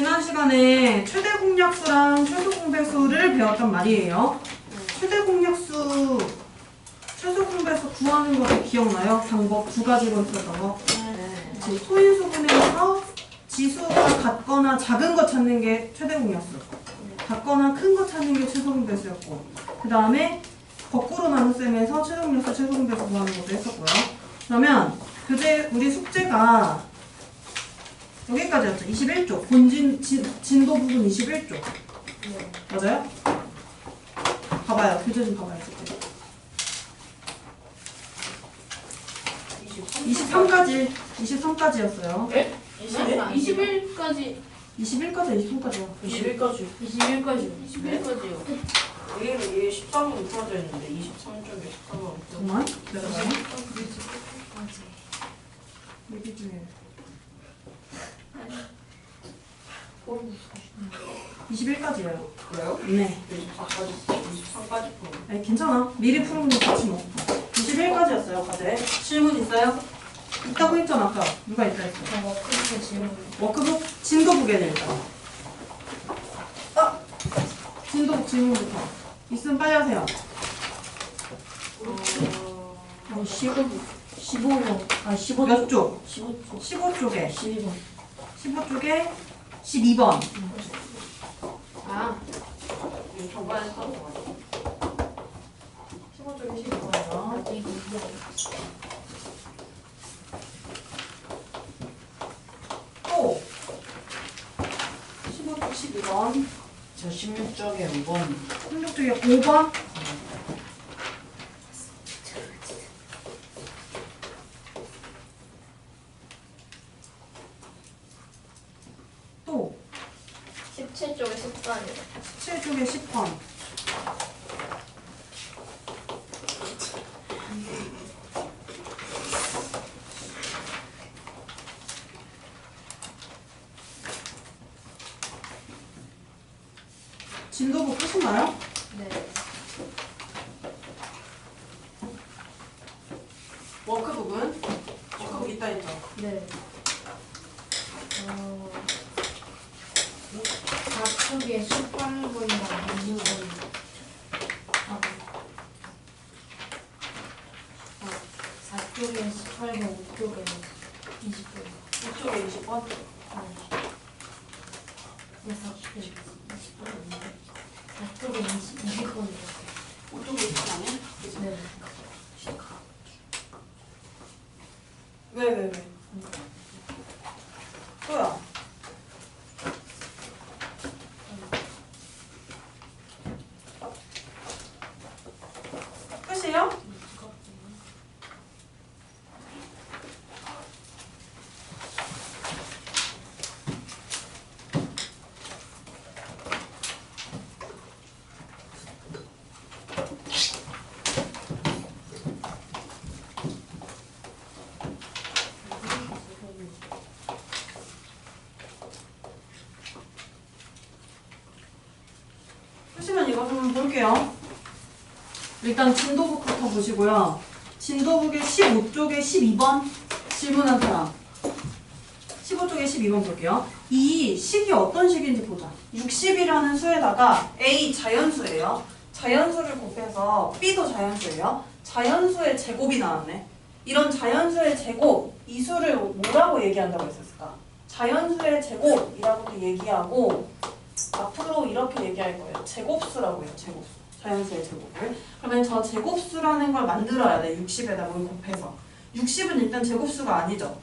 지난 시간에 최대 공약수랑 최소 공배수를 배웠단 말이에요. 최대 공약수, 최소 공배수 구하는 거 기억나요? 방법 두 가지로 했었던 거. 소인수분해에서 지수가 같거나 작은 거 찾는 게 최대 공약수, 같거나 큰 거 찾는 게 최소 공배수였고, 그 다음에 거꾸로 나눗셈에서 최소 공약수, 최소 공배수 구하는 것도 했었고요. 그러면 우리 숙제가 여기까지였죠. 21쪽. 본진 진도 부분 21쪽. 네. 맞아요? 봐봐요. 교재 좀 봐봐요. 23까지였어요. 네? 21까지 21까지요, 23까지요. 21까지. 21까지요. 얘 13은 풀어져 있는데 23쪽에 13은 정말? 내가 봐요. 얘기 중에 21까지예요. 그래요? 네. 23까지 풀어. 아니, 괜찮아. 미리 푸는 거 같이 뭐. 21까지였어요, 과제. 질문 있어요? 있다고 했잖아, 아까. 누가 있다 했어? 워크북에 질문. 워크북 진도북에는 일단. 진도북 질문부터. 있으면 빨리 하세요. 15번. 몇 쪽? 15쪽. 15쪽에. 12번. 15쪽에 12번. 아, 저번에 사는 거 같아. 15쪽에 12번이요. 아직 또 15쪽 12번. 저 16쪽에 5번. 16쪽에 5번. 또 17쪽에 14번이요. 17쪽에 10번. 진도부 푸시나요? 네. 워크북은? 워크북 있다 했죠? 네. 4쪽에 18번이랑 20번. 아, 4쪽에 18번, 5쪽에 20번. 5쪽에 20번? 그래서 20번인데 4쪽에 20번. 5쪽에 20번 아니야? 네. 왜? 또야. 끝이에요? 끝이면 이거 좀 볼게요. 일단 진도북부터 보시고요. 진도북의 15쪽에 12번 질문한 사람. 15쪽에 12번 볼게요. 이 식이 어떤 식인지 보자. 60이라는 수에다가 A 자연수예요. 자연수를 곱해서 B도 자연수예요. 자연수의 제곱이 나왔네. 이런 자연수의 제곱, 이 수를 뭐라고 얘기한다고 했었을까? 자연수의 제곱이라고도 얘기하고 앞으로 이렇게 얘기할 거예요. 제곱수라고 해요. 제곱수. 자연수의 제곱을. 그러면 저 제곱수라는 걸 만들어야 돼. 60에다 뭘 곱해서. 60은 일단 제곱수가 아니죠.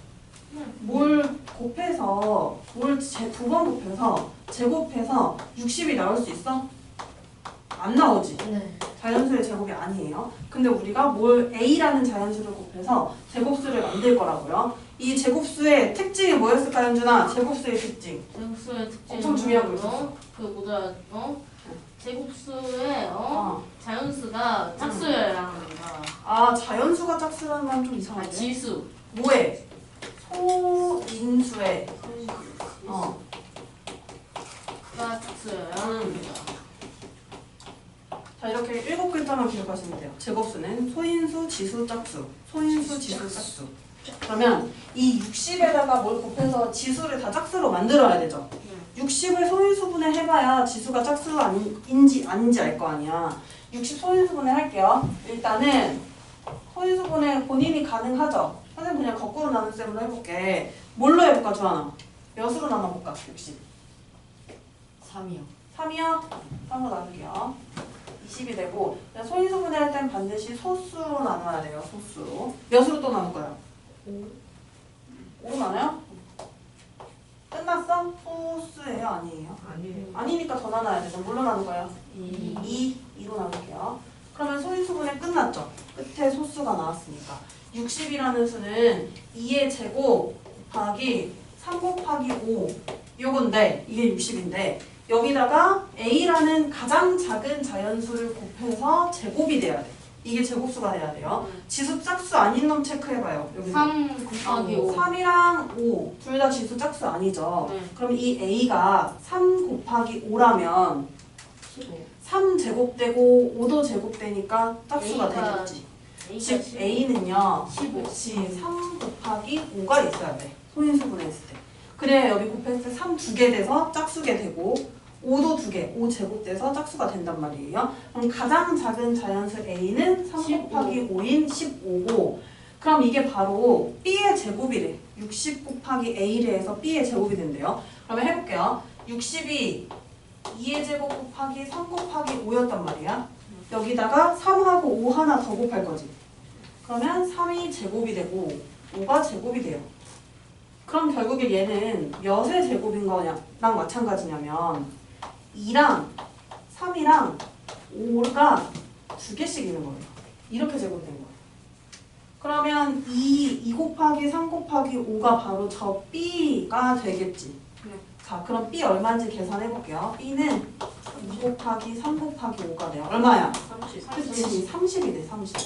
뭘 곱해서 뭘 두 번 곱해서 제곱해서 60이 나올 수 있어? 안 나오지. 네. 자연수의 제곱이 아니에요. 근데 우리가 뭘 A라는 자연수를 곱해서 제곱수를 만들 거라고요. 이 제곱수의 특징이 뭐였을까요, 현준아? 제곱수의 특징. 제곱수의 특징. 엄청 중요한 거 있었어. 그 뭐다, 제곱수의, 자연수가 짝수여야 합니다. 아, 자연수가 짝수라는 건 좀 아, 이상한데? 지수. 뭐에? 소인수의. 가 짝수여야 합니다. 자, 이렇게 7글자만 기억하시면 돼요. 제곱수는 소인수, 지수, 짝수. 소인수, 지수, 짝수. 그러면 이 60에다가 뭘 곱해서 지수를 다 짝수로 만들어야 되죠. 60을 소인수분해 해봐야 지수가 짝수 아닌지 아닌지 알 거 아니야. 60 소인수분해 할게요. 일단은 소인수분해 본인이 가능하죠? 선생님 그냥 거꾸로 나눈 셈으로 해볼게. 뭘로 해볼까 주하나? 몇으로 나눠볼까? 60 3이요. 3이요? 3으로 나눌게요. 20이 되고 소인수분해 할 땐 반드시 소수로 나눠야 돼요. 소수로. 몇으로 또 나눌 거예요? 5로 나눠요? 끝났어? 소수예요? 아니에요? 아니에요. 아니니까 더 나눠야 되죠. 뭘로 나눌 거예요? 2로 나눌게요. 그러면 소인수분해 끝났죠? 끝에 소수가 나왔으니까 60이라는 수는 2의 제곱 곱하기 3 곱하기 5 요건데 이게 60인데 여기다가 A라는 가장 작은 자연수를 곱해서 제곱이 돼야 돼. 이게 제곱수가 돼야 돼요. 지수 짝수 아닌 놈 체크해봐요. 여기 3 곱하기 5. 3이랑 5 둘 다 지수 짝수 아니죠. 네. 그럼 이 A가 3 곱하기 5라면 15. 3 제곱되고 5도 제곱되니까 짝수가 A가 되겠지. A가 즉 A는요 15. 그렇지 3 곱하기 5가 있어야 돼. 소인수분했을 때. 그래야 여기 곱했을 때 3 두 개 돼서 짝수게 되고 5도 두 개, 5 제곱돼서 짝수가 된단 말이에요. 그럼 가장 작은 자연수 A는 3 15. 곱하기 5인 15고 그럼 이게 바로 B의 제곱이래. 60 곱하기 A를 해서 B의 제곱이 된대요. 그러면 해볼게요. 60이 2의 제곱 곱하기 3 곱하기 5였단 말이야. 여기다가 3하고 5 하나 더 곱할 거지. 그러면 3이 제곱이 되고 5가 제곱이 돼요. 그럼 결국에 얘는 몇의 제곱인 거랑 마찬가지냐면 2랑 3이랑 5가 두 개씩 있는 거예요. 이렇게 제곱된 거예요. 그러면 2 곱하기 3 곱하기 5가 바로 저 B가 되겠지. 네. 자, 그럼 B 얼마인지 계산해 볼게요. B는 2 곱하기 3 곱하기 5가 돼요. 얼마야? 30. 그치, 30이 돼, 30.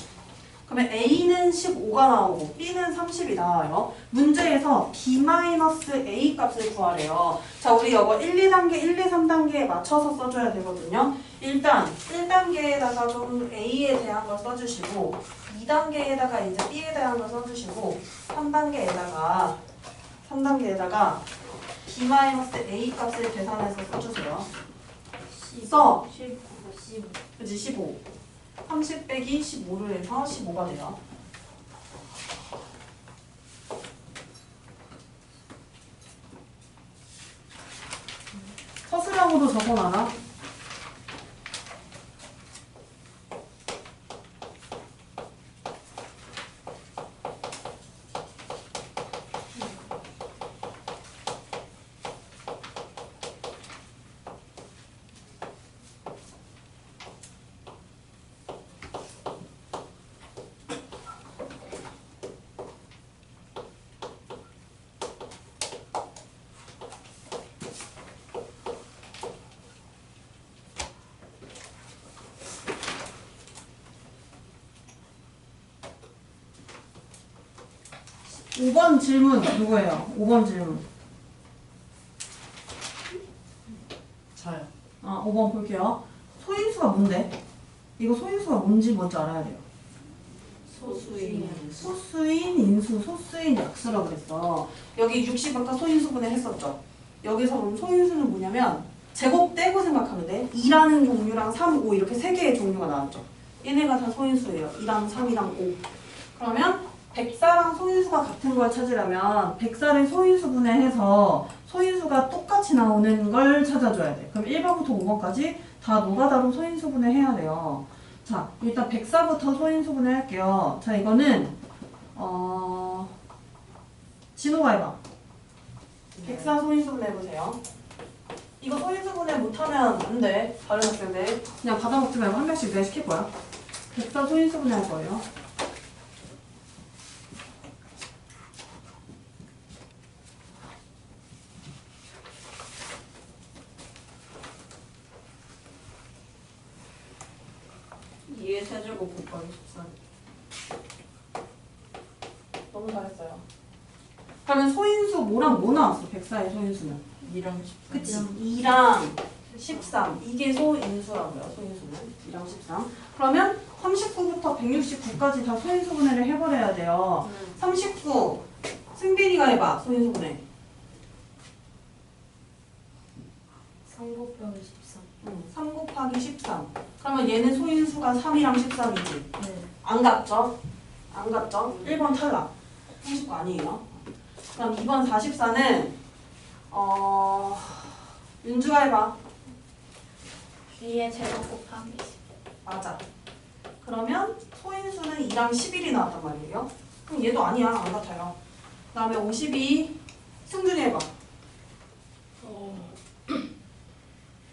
그러면 A는 15가 나오고 B는 30이 나와요. 문제에서 B-A 값을 구하래요. 자, 우리 이거 1, 2단계, 1, 2, 3단계에 맞춰서 써줘야 되거든요. 일단 1단계에다가 좀 A에 대한 걸 써주시고 2단계에다가 이제 B에 대한 걸 써주시고 3단계에다가 B-A 값을 계산해서 써주세요. 써. 15. 그치, 15. 30 빼기 15를 해서 15가 돼요. 서술형으로 적어놔라. 오 번 질문 누구예요? 5번 질문. 저요. 5번 볼게요. 소인수가 뭔데? 이거 소인수가 뭔지 먼저 알아야 돼요. 소수인. 소수인 인수, 소수인 약수라고 그랬어. 여기 60 아까 소인수분해 했었죠. 여기서 그럼 소인수는 뭐냐면 제곱 떼고 생각하면 돼. 2라는 종류랑 3, 5 이렇게 세 개의 종류가 나왔죠. 얘네가 다 소인수예요. 2랑 3이랑 5. 그러면 백사랑 소인수가 같은 걸 찾으려면 백사를 소인수분해해서 소인수가 똑같이 나오는 걸 찾아줘야 돼. 그럼 1번부터 5번까지 다 노가다로 소인수분해 해야 돼요. 자, 일단 백사부터 소인수분해 할게요. 자, 이거는 진호가 해봐. 백사 소인수분해 해보세요. 이거 소인수분해 못하면 안 돼. 다른 학생들 그냥 받아먹지 말고 한 명씩 내가 시킬 거야. 백사 소인수분해 할 거예요. 이의 세제곱 곱하기 13. 너무 잘했어요. 그러면 소인수 뭐랑 뭐 나왔어? 백사의 소인수는? 2랑 13. 그치? 2랑 13 이게 소인수라고요. 소인수는 2랑 13. 그러면 39부터 169까지 다 소인수분해를 해버려야 돼요. 39 승빈이가 해봐. 소인수분해. 3 곱하기 13. 3 곱하기 13. 그러면 얘는 소인수가 3이랑 13이지. 네. 안 갔죠? 안 갔죠? 1번 탈락. 30거 아니에요. 그럼 2번 44는 윤주가 해봐. B의 제곱 곱하기 10. 맞아. 그러면 소인수는 2랑 11이 나왔단 말이에요. 그럼 얘도 아니야. 안 같아요. 그 다음에 52 승준이 해봐.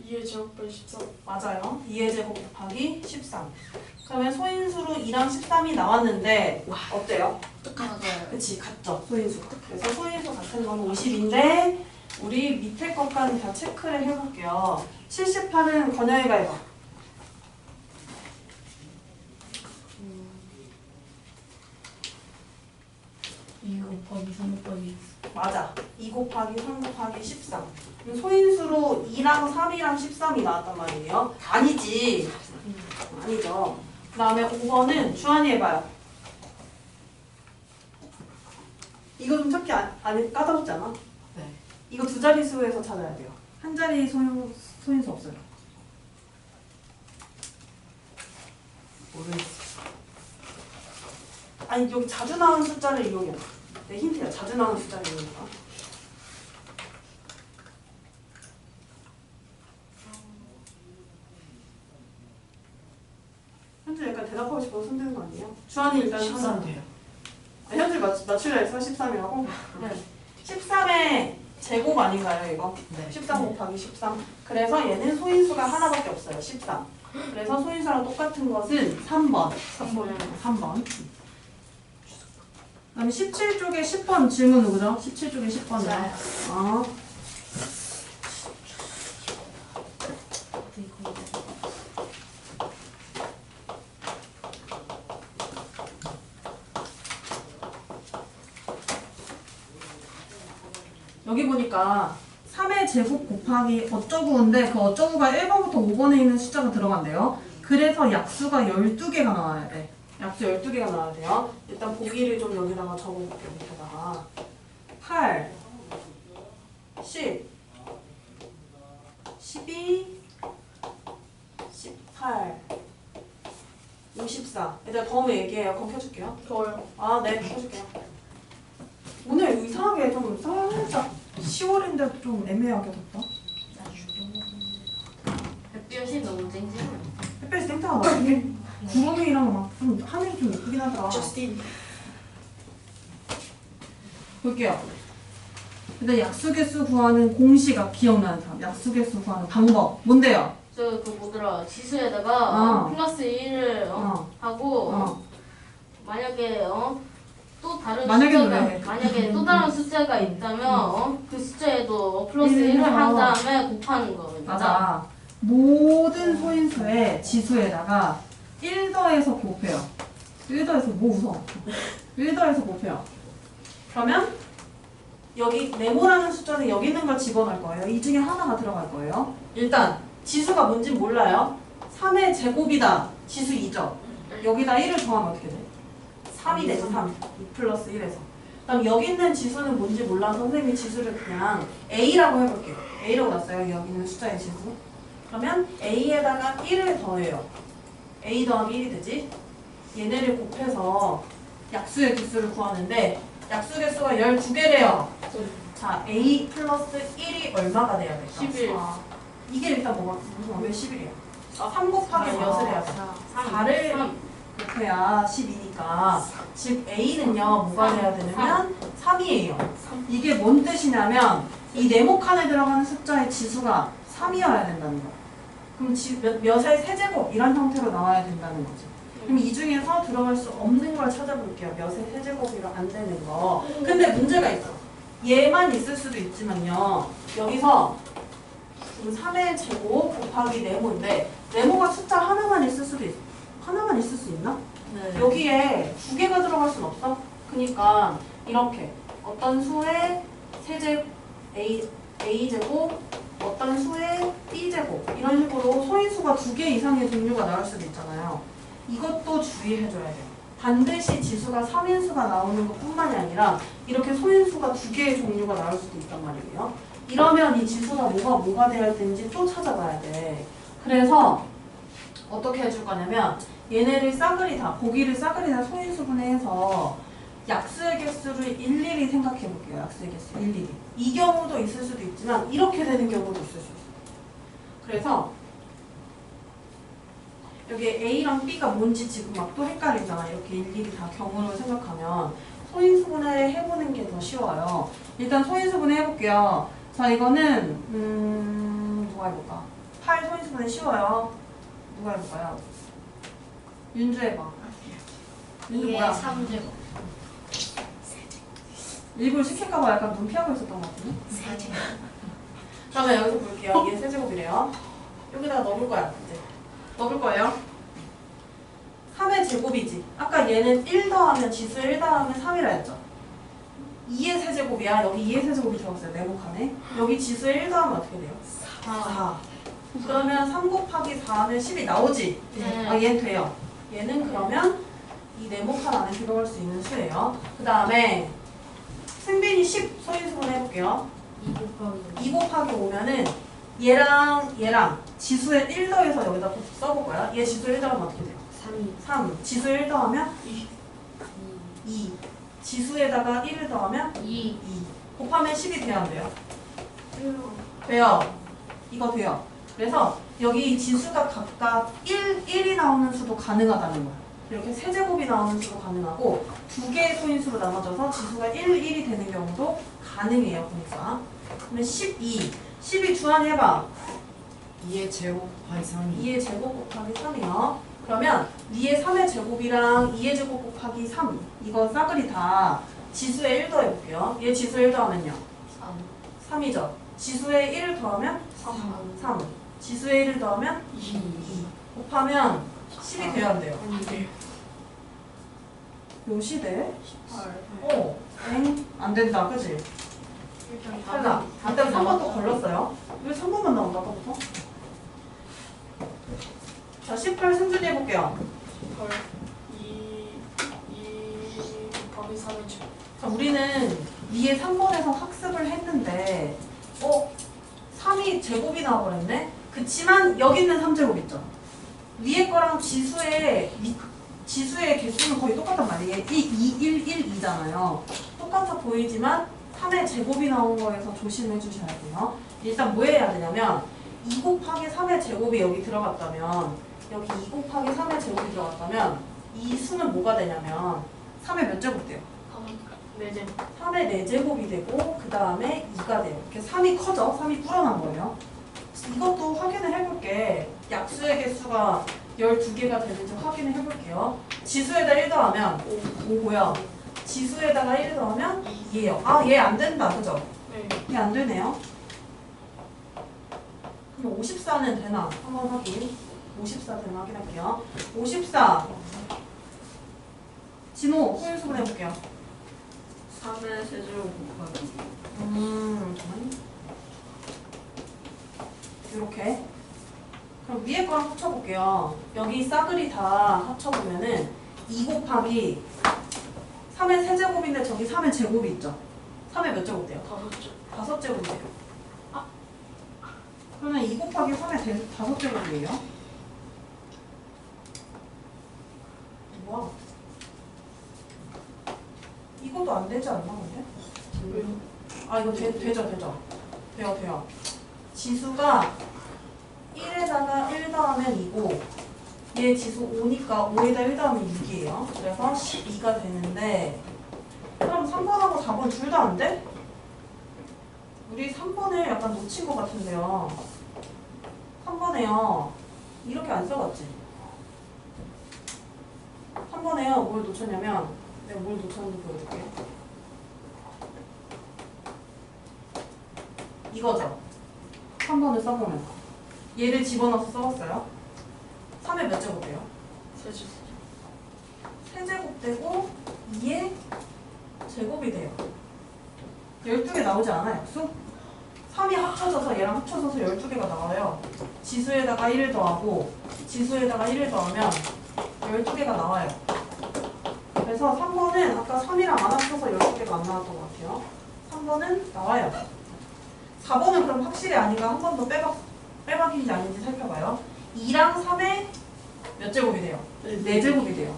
2의 제곱분의 13. 맞아요. 2의 제곱 곱하기 13. 그러면 소인수로 2랑 13이 나왔는데 어때요? 맞아요. 그치, 같죠. 소인수. 그래서 소인수 같은 건 50인데 우리 밑에 것까지 다 체크를 해볼게요. 78은 건영이가 해봐. 2 곱하기 3 곱하기 맞아. 2 곱하기 3 곱하기 13. 그럼 소인수로 2랑 3이랑 13이 나왔단 말이에요. 아니지. 아니죠. 그 다음에 5번은 주한이 해봐요. 이거 좀 찾기 안 까다롭지 않아? 네. 이거 두 자릿수에서 찾아야 돼요. 한 자리 소인수 없어요. 모르겠어. 아니 여기 자주 나오는 숫자를 이용해. 내 힌트야. 자주 나오는 숫자를 이용해봐. 현재 약간 대답하고 싶어서 손드는 거 아니에요? 주한이 일단 13 돼요. 현재 맞추려 해서 13이라고? 네. 13의 제곱 아닌가요, 이거? 네. 13 곱하기 13. 그래서 얘는 소인수가 하나밖에 없어요, 13. 그래서 소인수랑 똑같은 것은 3번. 3번. 그다음에 17쪽에 10번 질문 누구죠? 17쪽에 10번이요. 저요. 어. 여기 보니까 3의 제곱 곱하기 어쩌구인데 그 어쩌구가 1번부터 5번에 있는 숫자가 들어간대요. 그래서 약수가 12개가 나와야 돼. 약수 12개가 나와야 돼요. 일단 보기를 좀 여기다가 적어볼게요. 밑에다가 8, 10, 12, 18, 54. 일단 더우면 얘기해요. 그럼 켜줄게요. 더워요. 아, 네, 켜줄게요. 오늘 이상하게 좀 살짝 10월인데 좀 애매하게 덥다. 햇볕이 너무 쨍쨍해. 햇볕이 땡땡하다. 이게 구름이랑 막 좀 하늘이 좀 예쁘긴 하더라. 저스틴. 볼게요. 일단 약수개수 구하는 공식 기억나는 사람. 약수개수 구하는 방법. 뭔데요? 저 그 뭐더라 지수에다가 플러스 1을 하고 만약에 또 다른 만약에 숫자가 왜? 만약에 또 다른 숫자가 있다면 그 숫자에도 플러스 1을 한 다음에 곱하는 거거든요. 맞아. 모든 소인수의 지수에다가 1 더해서 곱해요. 1 더해서 뭐 웃어? 1 더해서 곱해요. 그러면 여기 네모라는 숫자는 여기 있는 걸 집어넣을 거예요. 이 중에 하나가 들어갈 거예요. 일단 지수가 뭔지 몰라요. 3의 제곱이다. 지수 2죠. 여기다 1을 더하면 어떻게 돼? 3이 되죠. 3. 2 플러스 1에서. 그럼 여기 있는 지수는 뭔지 몰라서 선생님이 지수를 그냥 A라고 해볼게요. A라고 놨어요. 여기 있는 숫자의 지수. 그러면 A에다가 1을 더해요. A 더하기 1이 되지. 얘네를 곱해서 약수의 개수를 구하는데 약수 개수가 12개래요. 자, A 플러스 1이 얼마가 돼야 될까? 11. 이게 일단 왜 11이야? 3 곱하기 몇을 해야 돼? 4를 곱해야 12니까 즉 A는요 뭐가 돼야 되냐면 3이에요. 이게 뭔 뜻이냐면 이 네모 칸에 들어가는 숫자의 지수가 3이어야 된다는 거. 그럼 몇의 세제곱 이런 형태로 나와야 된다는 거죠. 그럼 이 중에서 들어갈 수 없는 걸 찾아볼게요. 몇의 세제곱이로 안 되는 거. 근데 문제가 있어. 얘만 있을 수도 있지만요. 여기서 3의 제곱 곱하기 네모인데 네모가 숫자 하나만 있을 수도 있어. 하나만 있을 수 있나? 네. 여기에 두 개가 들어갈 순 없어. 그러니까 이렇게 어떤 수의 세제곱 A제곱 어떤 수의 B제곱 이런 식으로 소인수가 2개 이상의 종류가 나올 수도 있잖아요. 이것도 주의해줘야 돼요. 반드시 지수가 3인수가 나오는 것 뿐만이 아니라 이렇게 소인수가 2개의 종류가 나올 수도 있단 말이에요. 이러면 이 지수가 뭐가 돼야 되는지 또 찾아봐야 돼. 그래서 어떻게 해줄 거냐면 얘네를 싸그리 다 고기를 싸그리 다 소인수분해 해서 약수의 개수를 일일이 생각해 볼게요. 약수의 개수 일일이. 이 경우도 있을 수도 있지만 이렇게 되는 경우도 있을 수 있어요. 그래서 여기 A랑 B가 뭔지 지금 막 또 헷갈리잖아. 이렇게 일일이 다 경우로 생각하면 소인수분해를 해보는 게 더 쉬워요. 일단 소인수분해 해볼게요. 자, 이거는 누가 해볼까? 8 소인수분해 쉬워요. 누가 해볼까요? 윤주 해봐. 윤주 2의 뭐야? 3제곱. 일부러 시킬까봐 약간 눈 피하고 있었던 것 같은데? 4제곱. 그러면 여기서 볼게요. 2의 세제곱이래요. 여기다가 넣을 거야, 이제. 넣을 거예요. 3의 제곱이지. 아까 얘는 1 더하면 지수 1 더하면 3이라 했죠. 2의 세제곱이야. 여기 2의 세제곱이 들어갔어요. 네모칸에. 여기 지수 1 더하면 어떻게 돼요? 4. 그러면 3 곱하기 4는 10이 나오지? 네. 아, 얘는 돼요. 얘는 그러면 이 네모칸 안에 들어갈 수 있는 수예요. 그 다음에 승빈이 10 소인수분 해볼게요. 2 곱하기 2 곱하기 5면은 얘랑 지수에 1 더해서 여기다 써볼 거야. 얘 지수 1 더하면 어떻게 돼요? 3이 3. 지수 1 더하면 2. 2. 지수에다가 1을 더하면 2. 2. 곱하면 10이 돼야 안 돼요? 돼요. 이거 돼요. 그래서 여기 지수가 각각 1이 나오는 수도 가능하다는 거야. 이렇게 세제곱이 나오는 수도 가능하고 두 개의 소인수로 나눠져서 지수가 1이 되는 경우도 가능해요. 보니까. 그러면 12. 12 주한이 해봐. 2의 제곱 곱하기 3이 2의 제곱 곱하기 3이요. 그러면 위에 3의 제곱이랑 2의 제곱 곱하기 3 이거 싸그리 다 지수에 1 더해볼게요. 얘 지수에 1 더하면요. 3. 3이죠. 지수에 1을 더하면 3. 지수에 1을 더하면 2. 곱하면 10이 돼야 안 돼요. 몇이 돼? 18 안 된다. 그치? 탈락. 일단 3번 또 걸렸어요. 왜 3번만 나온다, 아까부터? 자, 18 승준이 해볼게요. 2 곱하기 3의 제곱 자, 우리는 위에 3번에서 학습을 했는데 3이 제곱이 나와버렸네? 그치만 여기 있는 3제곱 있죠? 위에 거랑 지수의 개수는 거의 똑같단 말이에요. 2, 1, 1, 2잖아요. 똑같아 보이지만 3의 제곱이 나온 거에서 조심해 주셔야 돼요. 일단 뭐 해야 되냐면 2 곱하기 3의 제곱이 여기 들어갔다면 여기 2 곱하기 3의 제곱이 들어갔다면 이 수는 뭐가 되냐면 3의 몇 제곱 돼요? 4제곱. 3의 4제곱이 되고 그 다음에 2가 돼요. 이렇게 3이 커져. 3이 불어난 거예요. 이것도 확인을 해볼게. 약수의 개수가 12개가 되는지 확인을 해볼게요. 지수에다 1 더하면 5고요. 지수에다가 1 더하면 2예요. 아, 얘 안 된다. 그죠? 얘 안 되네요. 그럼 54는 되나? 한번 확인. 54 되나 확인할게요. 54. 진호, 소인수분 해볼게요. 3의 세제곱 곱하기 잠깐만요. 이렇게. 그럼 위에 거랑 합쳐볼게요. 여기 싸그리 다 합쳐보면은 2 곱하기 3의 세제곱인데 저기 3의 제곱이 있죠? 3의 몇 제곱 돼요? 5제곱 5제곱 돼요. 그러면 2 곱하기 3의 5제곱이에요? 뭐야? 이것도 안 되지 않나 근데? 아 이거 되죠. 돼요. 지수가 1에다가 1 더하면 2고 얘 지수 5니까 5에다 1 더하면 6이에요. 그래서 12가 되는데 그럼 3번하고 4번 둘 다 안 돼? 우리 3번을 약간 놓친 것 같은데요. 3번에요. 이렇게 안 써봤지? 3번에요. 뭘 놓쳤냐면 내가 뭘 놓쳤는지 보여줄게. 이거죠. 3번을 써보면 얘를 집어넣어서 써봤어요. 3의 몇 제곱이에요? 세제곱 세제곱 되고 2의 제곱이 돼요. 12개 나오지 않아요? 수? 3이 합쳐져서 얘랑 합쳐져서 12개가 나와요. 지수에다가 1을 더하고 지수에다가 1을 더하면 12개가 나와요. 그래서 3번은 아까 3이랑 안 합쳐서 12개가 안 나왔던 것 같아요. 3번은 나와요. 4번은 그럼 확실히 아닌가 한 번 더 빼박인지 아닌지 살펴봐요. 2랑 3의 몇 제곱이 돼요? 4제곱이 돼요.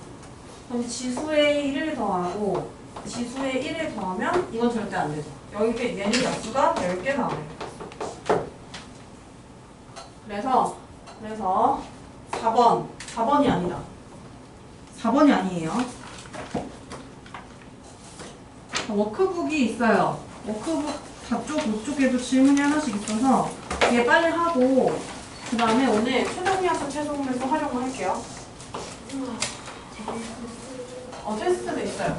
그럼 지수의 1을 더하고 지수의 1을 더하면 이건 절대 안 되죠. 여기 얘는 약수가 10개 나와요. 그래서 4번이 아니다. 4번이 아니에요. 워크북이 있어요. 워크북 4쪽, 5쪽에도 질문이 하나씩 있어서 이게 빨리 하고 그 다음에 오늘 최종리학습 최종문서 활용을 할게요. 테스트도 있어요.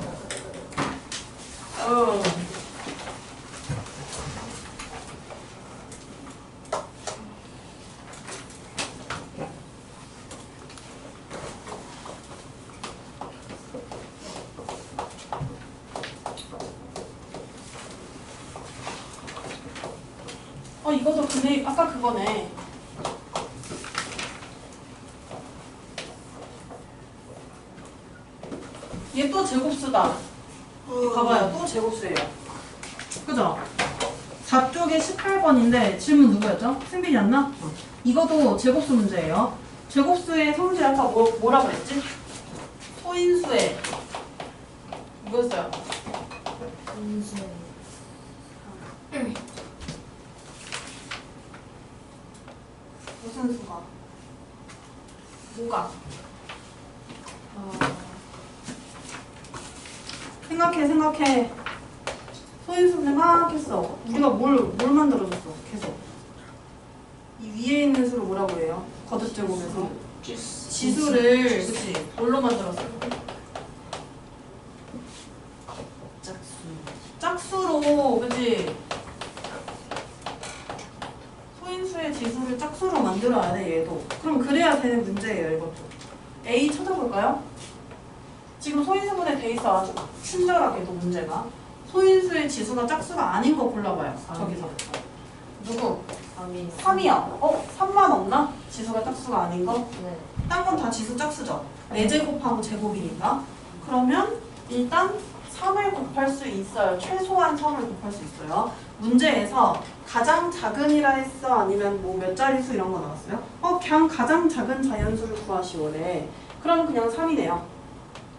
이것도 근데 아까 그거네. 얘 또 제곱수다. 봐봐요. 또 제곱수예요. 그죠? 4쪽에 18번인데 질문 누구였죠? 승빈이었나? 이것도 제곱수 문제예요. 제곱수의 성질 아까 뭐라 그랬지? 소인수의 뭐였어요? 인수의 무슨 수가? 뭐가? 생각해. 소인수인데 막 했어. 우리가 뭘 만들어줬어? 계속. 이 위에 있는 수를 뭐라고 해요? 거듭제곱에서. 지수를, 그치? 뭘로 만들었어? 짝수로, 그치? 소인수의 지수를 짝수로 만들어야 돼, 얘도. 그럼 그래야 되는 문제예요, 이것도. A 찾아볼까요? 지금 소인수분해 돼 있어, 아주 친절하게도 문제가. 소인수의 지수가 짝수가 아닌 거 골라봐요, 저기서. 누구? 3이요. 3만 없나? 지수가 짝수가 아닌 거? 네. 딴 건 다 지수 짝수죠. 4제곱하고 제곱이니까. 그러면 일단 3을 곱할 수 있어요. 최소한 3을 곱할 수 있어요. 문제에서 가장 작은이라 했어? 아니면 뭐 몇 자릿수 이런 거 나왔어요? 그냥 가장 작은 자연수를 구하시오래. 그럼 그냥 3이네요.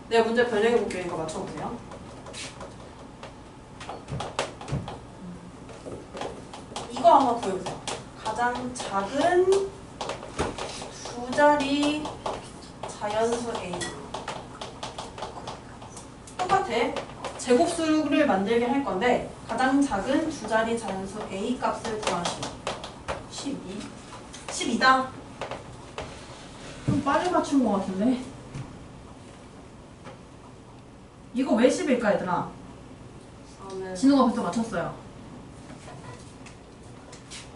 내가 문제 변형해 볼게요. 이거 맞춰보세요. 이거 한번 구해보세요. 가장 작은 두 자리 자연수 A. 똑같아. 제곱수를 만들게 할 건데 가장 작은 두 자리 자연수 A 값을 구하시오. 12다. 좀 빨리 맞춘 것 같은데. 이거 왜 10일까 얘들아? 진우가 벌써 맞췄어요.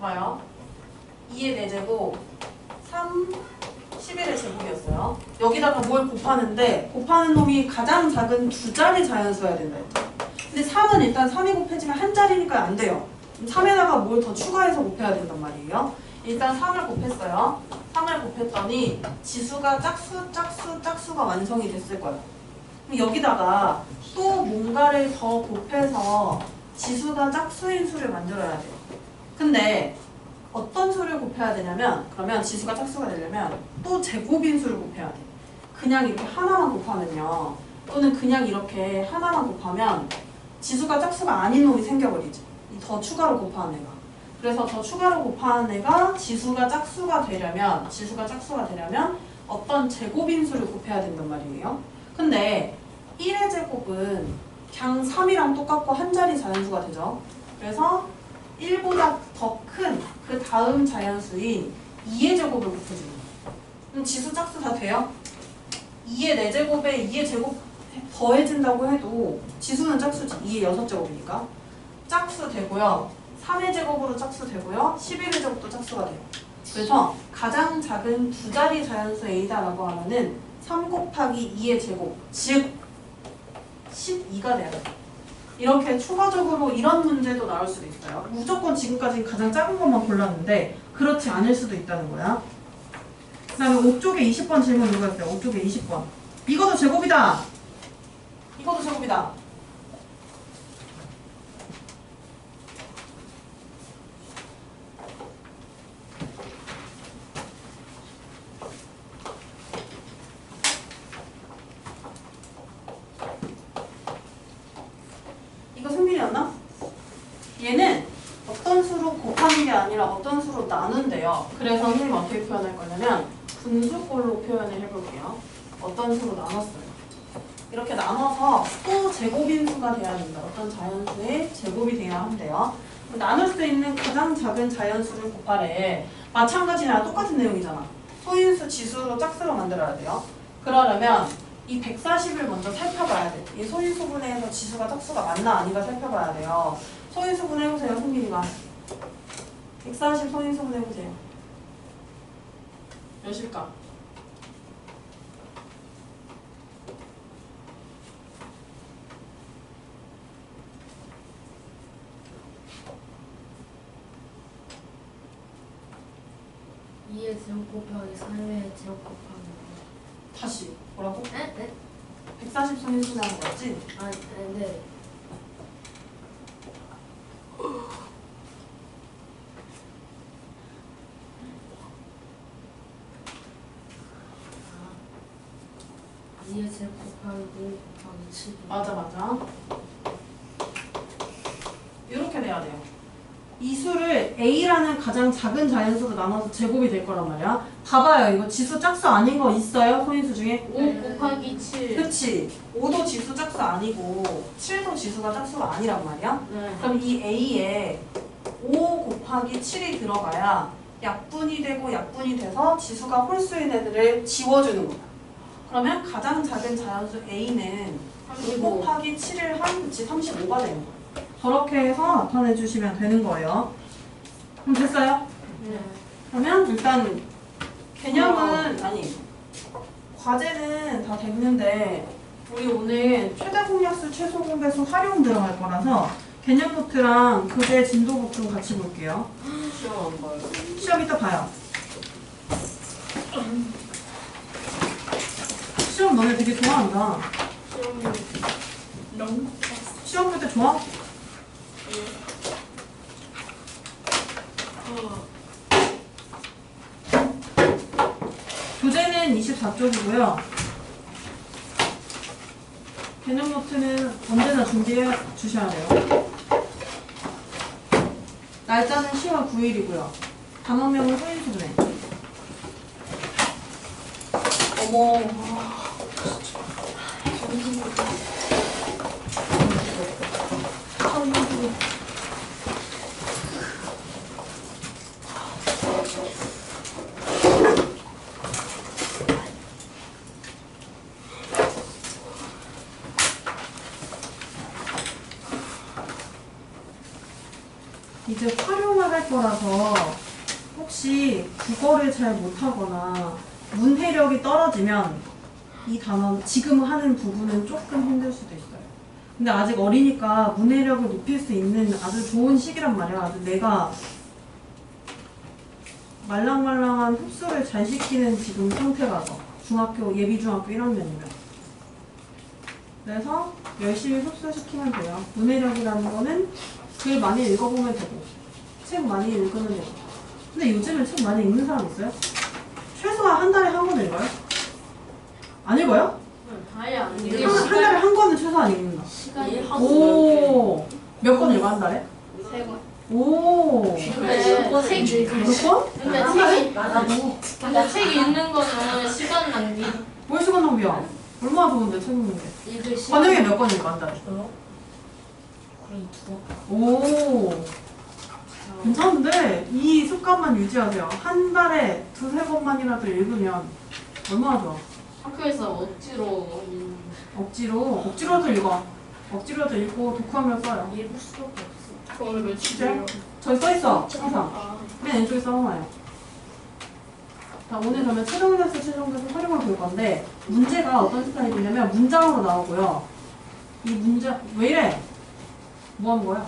봐요. 2의 4제곱 3 11의 제곱이었어요. 여기다가 뭘 곱하는데 곱하는 놈이 가장 작은 두 자리 자연수여야 된다 했죠. 근데 3은 일단 3이 곱해지면 한 자리니까 안 돼요. 3에다가 뭘 더 추가해서 곱해야 된단 말이에요. 일단 3을 곱했어요. 3을 곱했더니 지수가 짝수가 완성이 됐을 거예요. 그럼 여기다가 또 뭔가를 더 곱해서 지수가 짝수인 수를 만들어야 돼요. 근데 어떤 수를 곱해야 되냐면 그러면 지수가 짝수가 되려면 또 제곱인 수를 곱해야 돼. 그냥 이렇게 하나만 곱하면요. 또는 그냥 이렇게 하나만 곱하면 지수가 짝수가 아닌 놈이 생겨버리지. 더 추가로 곱하는 애가. 그래서 더 추가로 곱하는 애가 지수가 짝수가 되려면 어떤 제곱인 수를 곱해야 된단 말이에요. 근데 1의 제곱은 그냥 3이랑 똑같고 한 자리 자연수가 되죠. 그래서 1보다 더 큰 그 다음 자연수인 2의 제곱을 곱해주는 거예요. 그럼 지수 짝수 다 돼요? 2의 4제곱에 2의 제곱 더해진다고 해도 지수는 짝수지. 2의 6제곱이니까 짝수 되고요. 3의 제곱으로 짝수 되고요. 11의 제곱도 짝수가 돼요. 그래서 가장 작은 두 자리 자연수 A다라고 하면은 3 곱하기 2의 제곱, 즉 12가 돼야 돼요. 이렇게 추가적으로 이런 문제도 나올 수도 있어요. 무조건 지금까지 가장 작은 것만 골랐는데 그렇지 않을 수도 있다는 거야. 그 다음에 5쪽에 20번 질문 누구였어요? 5쪽에 20번. 이것도 제곱이다. 이것도 제곱이다. 나눈대요. 그래서 선생님 어떻게 표현할 거냐면 분수꼴로 표현을 해볼게요. 어떤 수로 나눴어요. 이렇게 나눠서 또 제곱인수가 돼야 된다. 어떤 자연수의 제곱이 돼야 한대요. 나눌 수 있는 가장 작은 자연수를 곱하래. 마찬가지나 똑같은 내용이잖아. 소인수 지수로 짝수로 만들어야 돼요. 그러려면 이 140을 먼저 살펴봐야 돼. 이 소인수 분해해서 지수가 짝수가 맞나 아닌가 살펴봐야 돼요. 소인수 분해해보세요, 성민이가. 140 소인수 분해해보세요. 몇일까? 이의 제곱 곱하기 3의 제곱 곱하기 다시. 뭐라고? 네? 140 소인수 분해하는 거였지? 네. 이의 제곱 곱하기 5 곱하기 7. 맞아. 이렇게 돼야 돼요. 이 수를 A라는 가장 작은 자연수로 나눠서 제곱이 될 거란 말이야. 봐봐요. 이거 지수 짝수 아닌 거 있어요? 소인수 중에? 5 곱하기 7. 그치. 5도 지수 짝수 아니고 7도 지수가 짝수가 아니란 말이야. 네. 그럼 이 A에 5 곱하기 7이 들어가야 약분이 되고 약분이 돼서 지수가 홀수인 애들을 지워주는 거야. 그러면 가장 작은 자연수 A는 5 곱하기 7을 한 35가 되는 거야. 저렇게 해서 나타내 주시면 되는 거예요. 그럼 됐어요? 네. 그러면 일단 개념은 아니 과제는 다 됐는데 우리 오늘 최대 공약수 최소 공배수 활용 들어갈 거라서 개념 노트랑 교재 진도북 좀 같이 볼게요. 시험 안 봐요. 시험 이따 봐요. 시험 너네 되게 좋아한다. 시험 볼 때 좋아? 교재는 24쪽이고요. 개념 노트는 언제나 준비해 주셔야 돼요. 날짜는 10월 9일이고요. 단원명은 소인수분해. 어머. 이제 활용을 할 거라서 혹시 국어를 잘 못하거나 문해력이 떨어지면 이 단원 지금 하는 부분은 조금 힘들 수도 있어요. 근데 아직 어리니까 문해력을 높일 수 있는 아주 좋은 시기란 말이야. 아주 내가 말랑말랑한 흡수를 잘 시키는 지금 상태라서 중학교 예비중학교 1학년이면 그래서 열심히 흡수시키면 돼요. 문해력이라는 거는 글 많이 읽어보면 되고 책 많이 읽으면 되고. 근데 요즘에 책 많이 읽는 사람 있어요? 최소한 한 달에 한 권 읽어요? 안 읽어요? 아예 안 한 돼요. 달에 한 권은 최소한 읽는다. 시간이 오, 몇 권 읽어 한 달에? 3권. 오, 근데 책 몇 권? 근데 책 읽는 거는 시간 낭비. 뭘 시간 낭비야? 얼마나 좋은데 책 읽는 게. 읽을 시간. 번역에 몇 권 읽어 한 달에? 그럼 2권. 오, 괜찮은데 이 습관만 유지하세요. 한 달에 2~3권만이라도 읽으면 얼마나 좋아. 학교에서 억지로 억지로도 읽어. 억지로도 읽고 독후하면 써요. 읽을 수밖에 없어. 오늘 진짜요? 며칠이에요? 저기 써있어 항상. 맨 왼쪽에 써놔요. 자, 오늘 그러면 최종대수 최종대수 활용을 볼 건데 문제가 어떤 스타일이냐면 문장으로 나오고요. 이 문제 왜 이래? 뭐 하는 거야?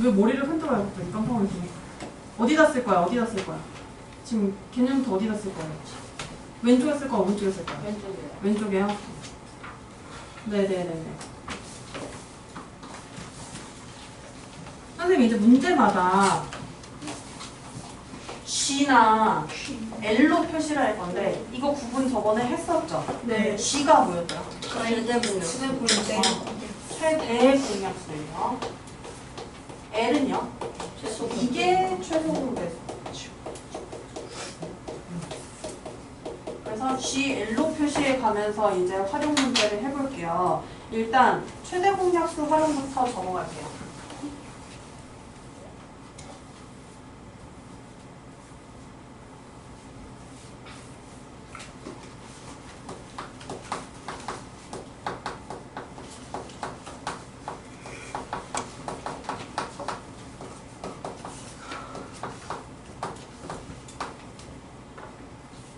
왜 머리를 흔들어요 갑자기 깜짝 놀라서. 어디다 쓸 거야? 어디다 쓸 거야? 지금 개념부터 어디다 쓸 거예요? 왼쪽에 쓸 거야? 오른쪽에 쓸 거야? 왼쪽이에요. 왼쪽에요? 네네네네. 선생님 이제 문제마다 G나 L로 표시를 할 건데 이거 구분 저번에 했었죠? 네. G가 뭐였더라? 최대분요. 최대 공약수예요. L은요? 이게 최소 배수. 그래서 GL로 표시해 가면서 이제 활용 문제를 해볼게요. 일단 최대 공약수 활용부터 적어갈게요.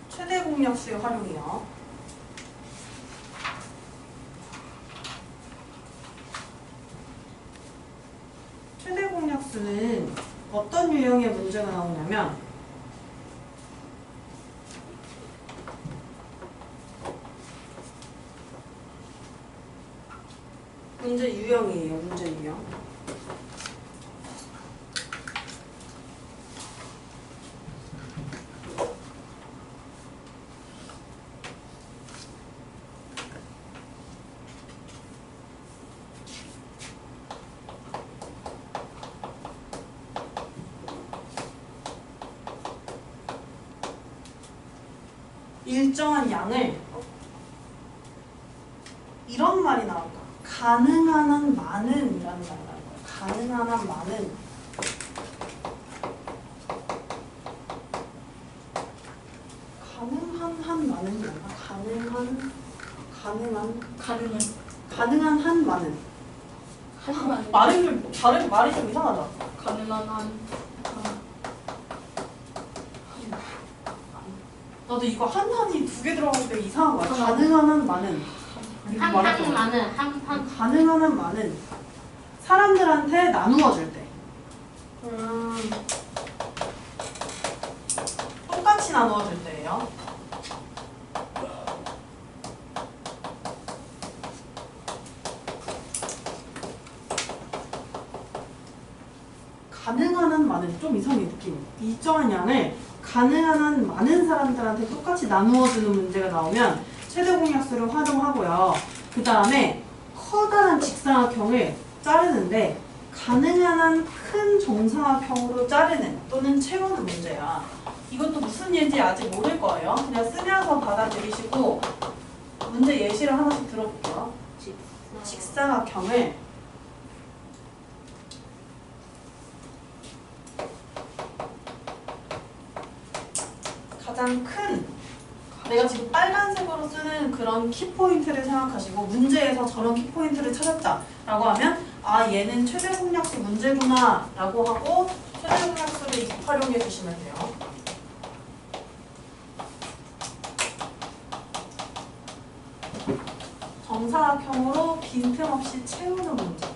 최대 공약수의 활용이요. 최대 공약수는 어떤 유형의 문제가 나오냐면 문제 유형이에요. 문제 유형. 일정한 양을 이런 말이 나올까? 가능한 한 많은 이라는 말이 나올 거야. 가능한 한 많은 가능한 한 많은이 아니라 가능한 한 많은 말이 좀 다른 말이 좀 이상하다. 가능한 한 나도 이거 한이 두 개 들어갈 때 이상한 거야. 가능한 한 많은 이렇게 말할 거 같아. 가능한 한 많은 사람들한테 나누어 줄 때. 똑같이 나누어 줄 때예요. 가능한 한 많은 좀 이상해 느낌이. 일정한 양을 가능한 한 많은 사람들한테 똑같이 나누어 주는 문제가 나오면 최대 공약수를 활용하고요. 그 다음에 커다란 직사각형을 자르는데 가능한 한 큰 정사각형으로 자르는 또는 채우는 문제야. 이것도 무슨 예인지 아직 모를 거예요. 그냥 쓰면서 받아들이시고 문제 예시를 하나씩 들어볼게요. 직사각형을 가장 큰 내가 지금 빨간색으로 쓰는 그런 키포인트를 생각하시고 문제에서 저런 키포인트를 찾았다라고 하면 아 얘는 최대 공약수 문제구나 라고 하고 최대 공약수를 활용해 주시면 돼요. 정사각형으로 빈틈없이 채우는 문제.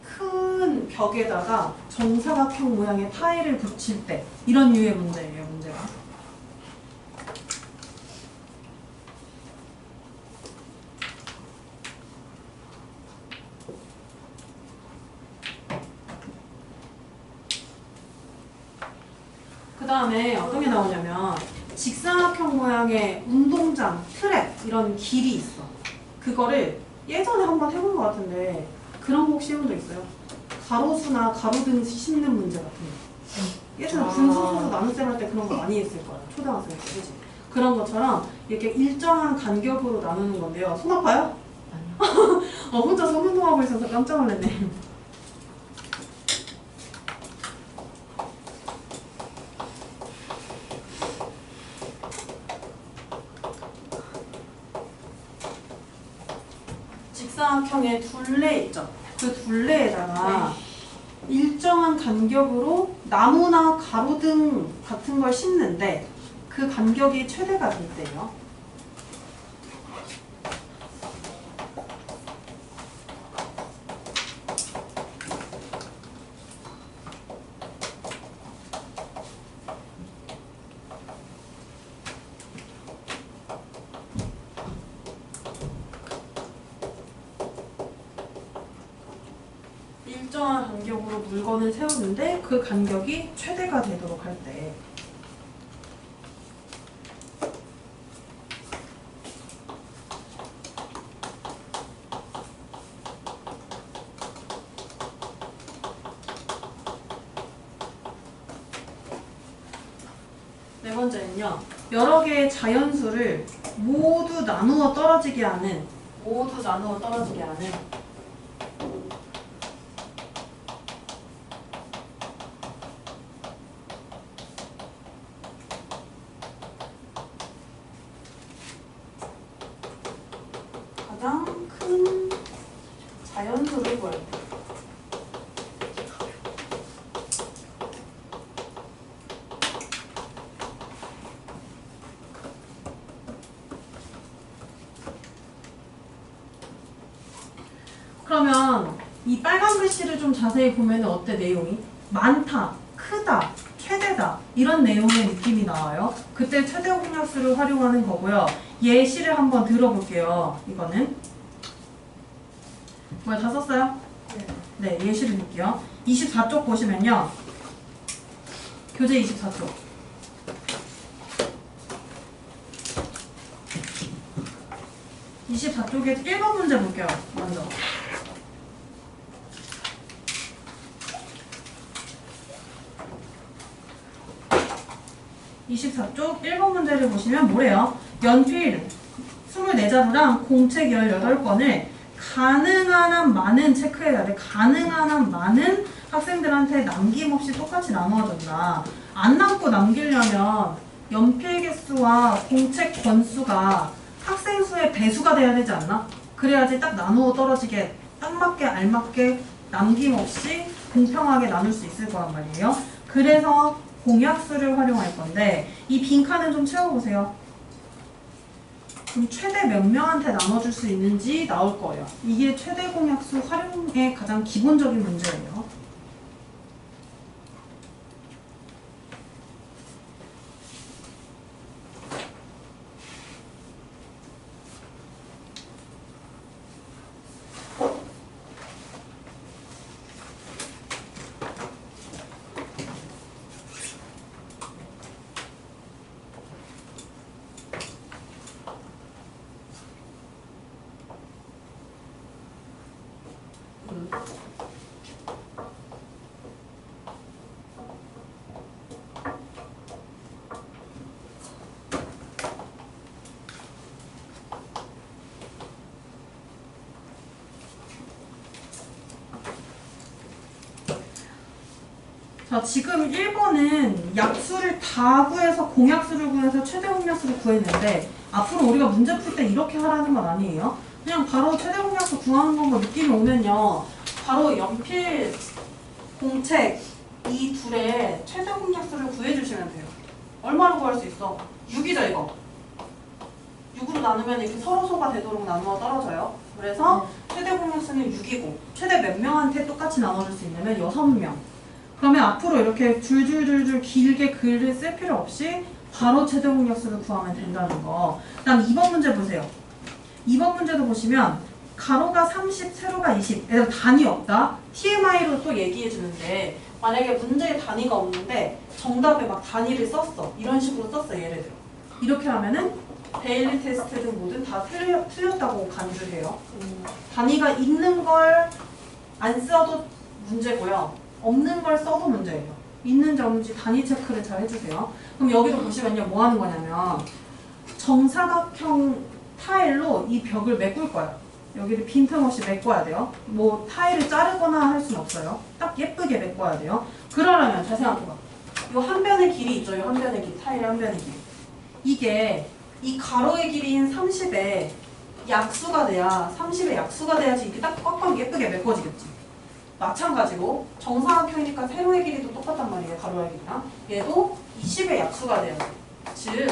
큰 벽에다가 정사각형 모양의 타일을 붙일 때 이런 류의 문제예요. 문제가. 그 다음에 어떤 게 나오냐면 직사각형 모양의 운동장, 트랙 이런 길이 있어. 그거를 예전에 한번 해본 것 같은데 그런 거 혹시 해본 적 있어요? 가로수나 가로등 씹는 문제 같은 거. 예전에 분수소수 나눗셈 할 때 그런 거 많이 했을 거야. 초등학생 때, 그치? 그런 것처럼 이렇게 일정한 간격으로 나누는 건데요. 손 아파요? 아니요. 혼자 손 운동하고 있어서 깜짝 놀랐네. 직사각형의 둘레 있죠? 그 둘레에다가 일정한 간격으로 나무나 가로등 같은 걸 심는데 그 간격이 최대가 될 때예요. 일정한 간격으로 물건을 세우는데 그 간격이 최대가 되도록 할 때 번째는요. 여러 개의 자연수를 모두 나누어 떨어지게 하는 가장 큰 자연수를 구할 때. 그러면 이 빨간 글씨를 좀 자세히 보면 어때 내용이? 많다, 크다, 최대다 이런 내용의 느낌이 나와요. 그때 최대 공약수를 활용하는 거고요. 예시를 한번 들어볼게요. 이거는 뭐야 다 썼어요? 네, 예시를 볼게요. 24쪽 보시면요. 교재 24쪽. 24쪽에 1번 문제 볼게요. 먼저. (24쪽) 1번 문제를 보시면 뭐래요? 연필 24자루랑 공책 18권을 가능한 한 많은 체크해야 돼. 가능한 한 많은 학생들한테 남김없이 똑같이 나누어준다. 안 남고 남기려면 연필 개수와 공책 권수가 학생 수의 배수가 돼야 되지 않나? 그래야지 딱 나누어 떨어지게 딱 맞게 알맞게 남김없이 공평하게 나눌 수 있을 거란 말이에요. 그래서 공약수를 활용할 건데 이 빈칸을 좀 채워보세요. 그럼 최대 몇 명한테 나눠줄 수 있는지 나올 거예요. 이게 최대 공약수 활용의 가장 기본적인 문제예요. 자, 지금 1번은 약수를 다 구해서 공약수를 구해서 최대 공약수를 구했는데 앞으로 우리가 문제 풀 때 이렇게 하라는 건 아니에요. 그냥 바로 최대 공약수 구하는 거 느낌이 오면요. 바로 연필, 공책 이 둘의 최대 공약수를 구해주시면 돼요. 얼마로 구할 수 있어? 6이죠 이거. 6으로 나누면 이렇게 서로소가 되도록 나누어 떨어져요. 그래서 최대 공약수는 6이고 최대 몇 명한테 똑같이 나눠줄 수 있냐면 6명. 그러면 앞으로 이렇게 줄줄줄줄 길게 글을 쓸 필요 없이 바로 최대 공약수를 구하면 된다는 거. 그 다음 2번 문제 보세요. 2번 문제도 보시면 가로가 30, 세로가 20. 얘들 단위 없다. TMI로 또 얘기해 주는데 만약에 문제에 단위가 없는데 정답에 막 단위를 썼어. 이런 식으로 썼어. 예를 들어. 이렇게 하면은 데일리 테스트든 뭐든 다 틀렸다고 간주해요. 단위가 있는 걸 안 써도 문제고요. 없는 걸 써도 문제예요. 있는지 없는지 단위 체크를 잘 해주세요. 그럼 여기도 보시면요. 뭐 하는 거냐면 정사각형 타일로 이 벽을 메꿀 거예요. 여기를 빈틈없이 메꿔야 돼요. 뭐 타일을 자르거나 할 수는 없어요. 딱 예쁘게 메꿔야 돼요. 그러려면 잘 생각해봐. 이 한 변의 길이 있죠. 이 한 변의 길. 타일의 한 변의 길. 이게 이 가로의 길이인 30의 약수가 돼야 30의 약수가 돼야지 이렇게 딱 꽉꽉 예쁘게 메꿔지겠지. 마찬가지로 정사각형이니까 세로의 길이도 똑같단 말이에요. 가로의 길이랑. 얘도 20의 약수가 돼야 돼. 즉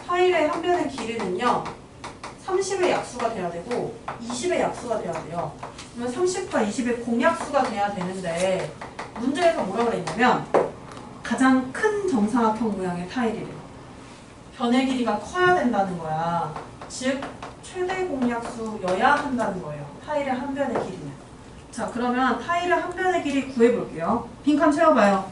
타일의 한 변의 길이는요. 30의 약수가 돼야 되고 20의 약수가 돼야 돼요. 그러면 30과 20의 공약수가 돼야 되는데 문제에서 뭐라 그랬냐면 가장 큰 정사각형 모양의 타일이래요. 변의 길이가 커야 된다는 거야. 즉 최대 공약수여야 한다는 거예요. 타일의 한 변의 길이는. 자, 그러면 타일의 한 변의 길이 구해볼게요. 빈칸 채워봐요.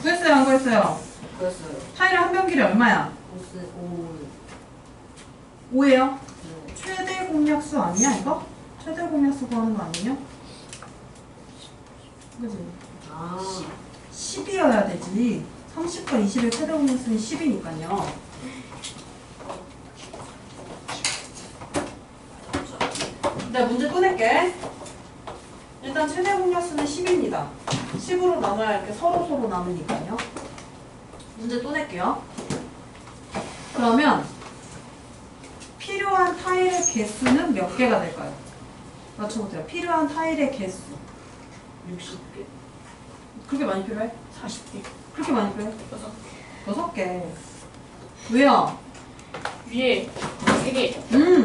구했어요? 안 구했어요? 그랬어요. 타일의 한 변 길이 얼마야? 5. 5예요? 최대 공약수 아니야 이거? 최대 공약수 구하는 거 아니냐? 그지? 아 10이어야 되지. 30과 20의 최대 공약수는 10이니까요. 네, 문제 또 낼게. 일단 최대 공약수는 10입니다. 10으로 나눠야 이렇게 서로 나누니까요. 문제 또 낼게요. 그러면 필요한 타일의 개수는 몇 개가 될까요? 맞춰보세요. 필요한 타일의 개수. 60개 그렇게 많이 필요해? 40개 그렇게 많이 필요해? 6개 6개. 왜요? 위에 3개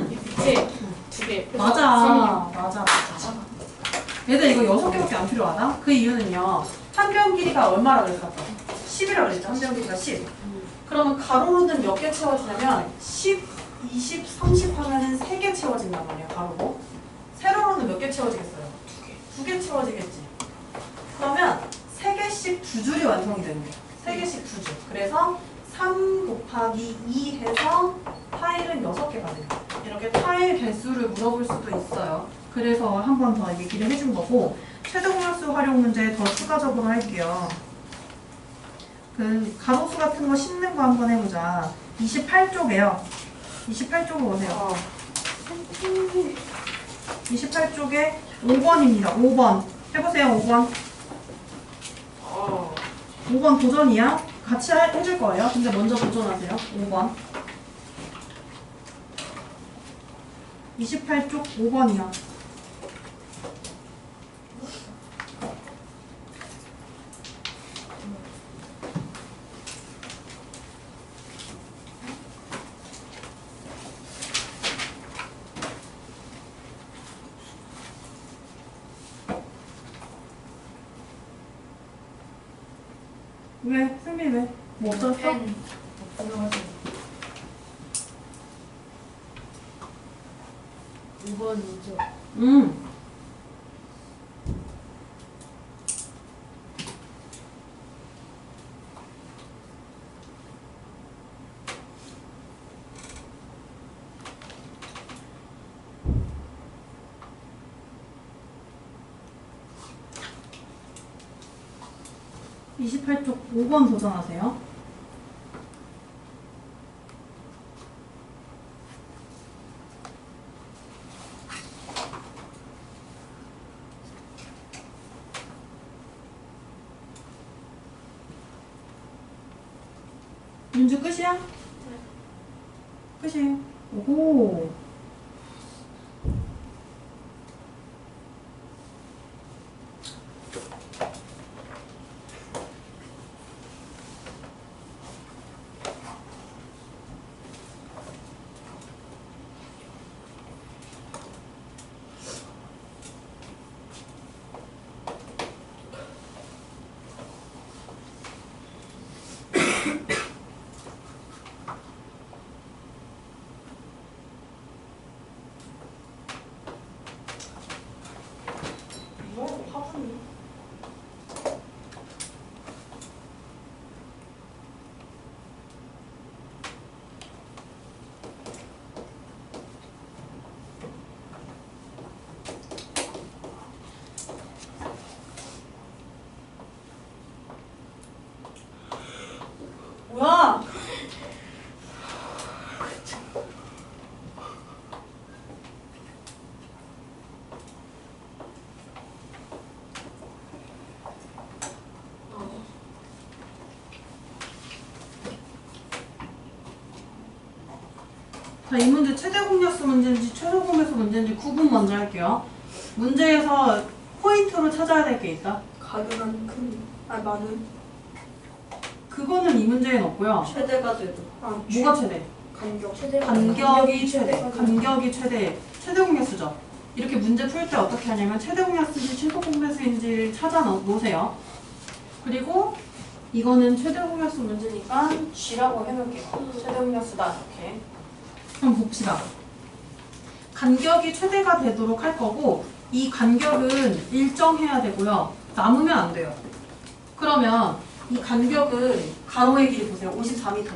밑에 2개 맞아. 얘들 이거 6개밖에 안 필요하다? 그 이유는요. 한 변 길이가 얼마라 그랬어? 10이라 그랬죠? 한 변 길이가 10. 그러면 가로로는 몇 개 채워지냐면 10, 20, 30 하면은 3개 채워진단 말이야, 가로로. 세로로는 몇 개 채워지겠어요? 2개 채워지겠지. 그러면 3개씩 2줄이 완성이 되는 거예요. 3개씩 2줄. 그래서 3 곱하기 2 해서 타일은 6개가 돼요. 이렇게 타일 개수를 물어볼 수도 있어요. 그래서 한 번 더 얘기를 해준 거고, 최대 공약수 활용 문제 더 추가적으로 할게요. 그 가로수 같은 거 씹는 거 한번 해보자. 28쪽에요. 28쪽으로 오세요. 28쪽에 5번입니다. 5번. 해보세요, 5번. 5번 도전이야? 같이 해줄 거예요. 근데 먼저 도전하세요. 5번. 28쪽 5번이요. 왜? 승빈 왜? 뭐 없었어? 펜 5번이죠. 응. 이 28쪽 5번 도전하세요. 윤주 끝이야? 끝이에요. 오호. 뭐 화분이 뭐야? 자, 이 문제 최대 공약수 문제인지 최소 공약수 문제인지 구분 먼저 할게요. 문제에서 포인트로 찾아야 될 게 있다. 가능한 큰 많은 그거는 이 문제엔 없고요. 최대가 돼도 뭐가 최대? 간격 간격이 최대. 간격이 최대. 최대 공약수죠. 이렇게 문제 풀 때 어떻게 하냐면 최대 공약수인지 최소 공약수인지 찾아 놓으세요. 그리고 이거는 최대 공약수 문제니까 G라고 해놓을게요. 최대 공약수다. 이렇게. 그럼 봅시다. 간격이 최대가 되도록 할 거고 이 간격은 일정해야 되고요. 남으면 안 돼요. 그러면 이 간격은 가로의 길이 보세요. 54m죠.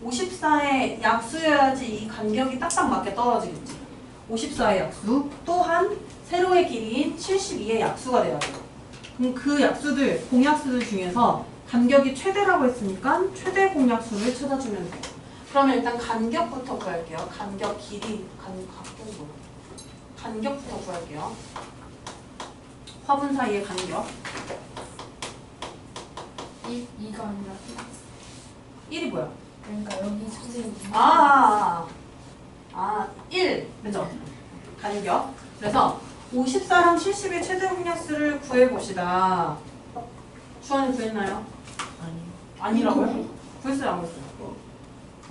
54에 약수여야지 이 간격이 딱딱 맞게 떨어지겠지. 54의 약수 또한 세로의 길이인 72의 약수가 돼야 돼요. 그럼 그 약수들, 공약수들 중에서 간격이 최대라고 했으니까 최대 공약수를 찾아주면 돼요. 그러면 일단 간격부터 구할게요. 간격, 길이, 간격부터 구할게요. 화분 사이의 간격. 2가 아니라 1이 뭐야? 그러니까 여기 선생님 1. 그죠? 간격. 그래서 54랑 70의 최대 공약수를 구해봅시다. 주환이 구했나요? 아니요. 아니라고요? 구했어요, 안 구했어요?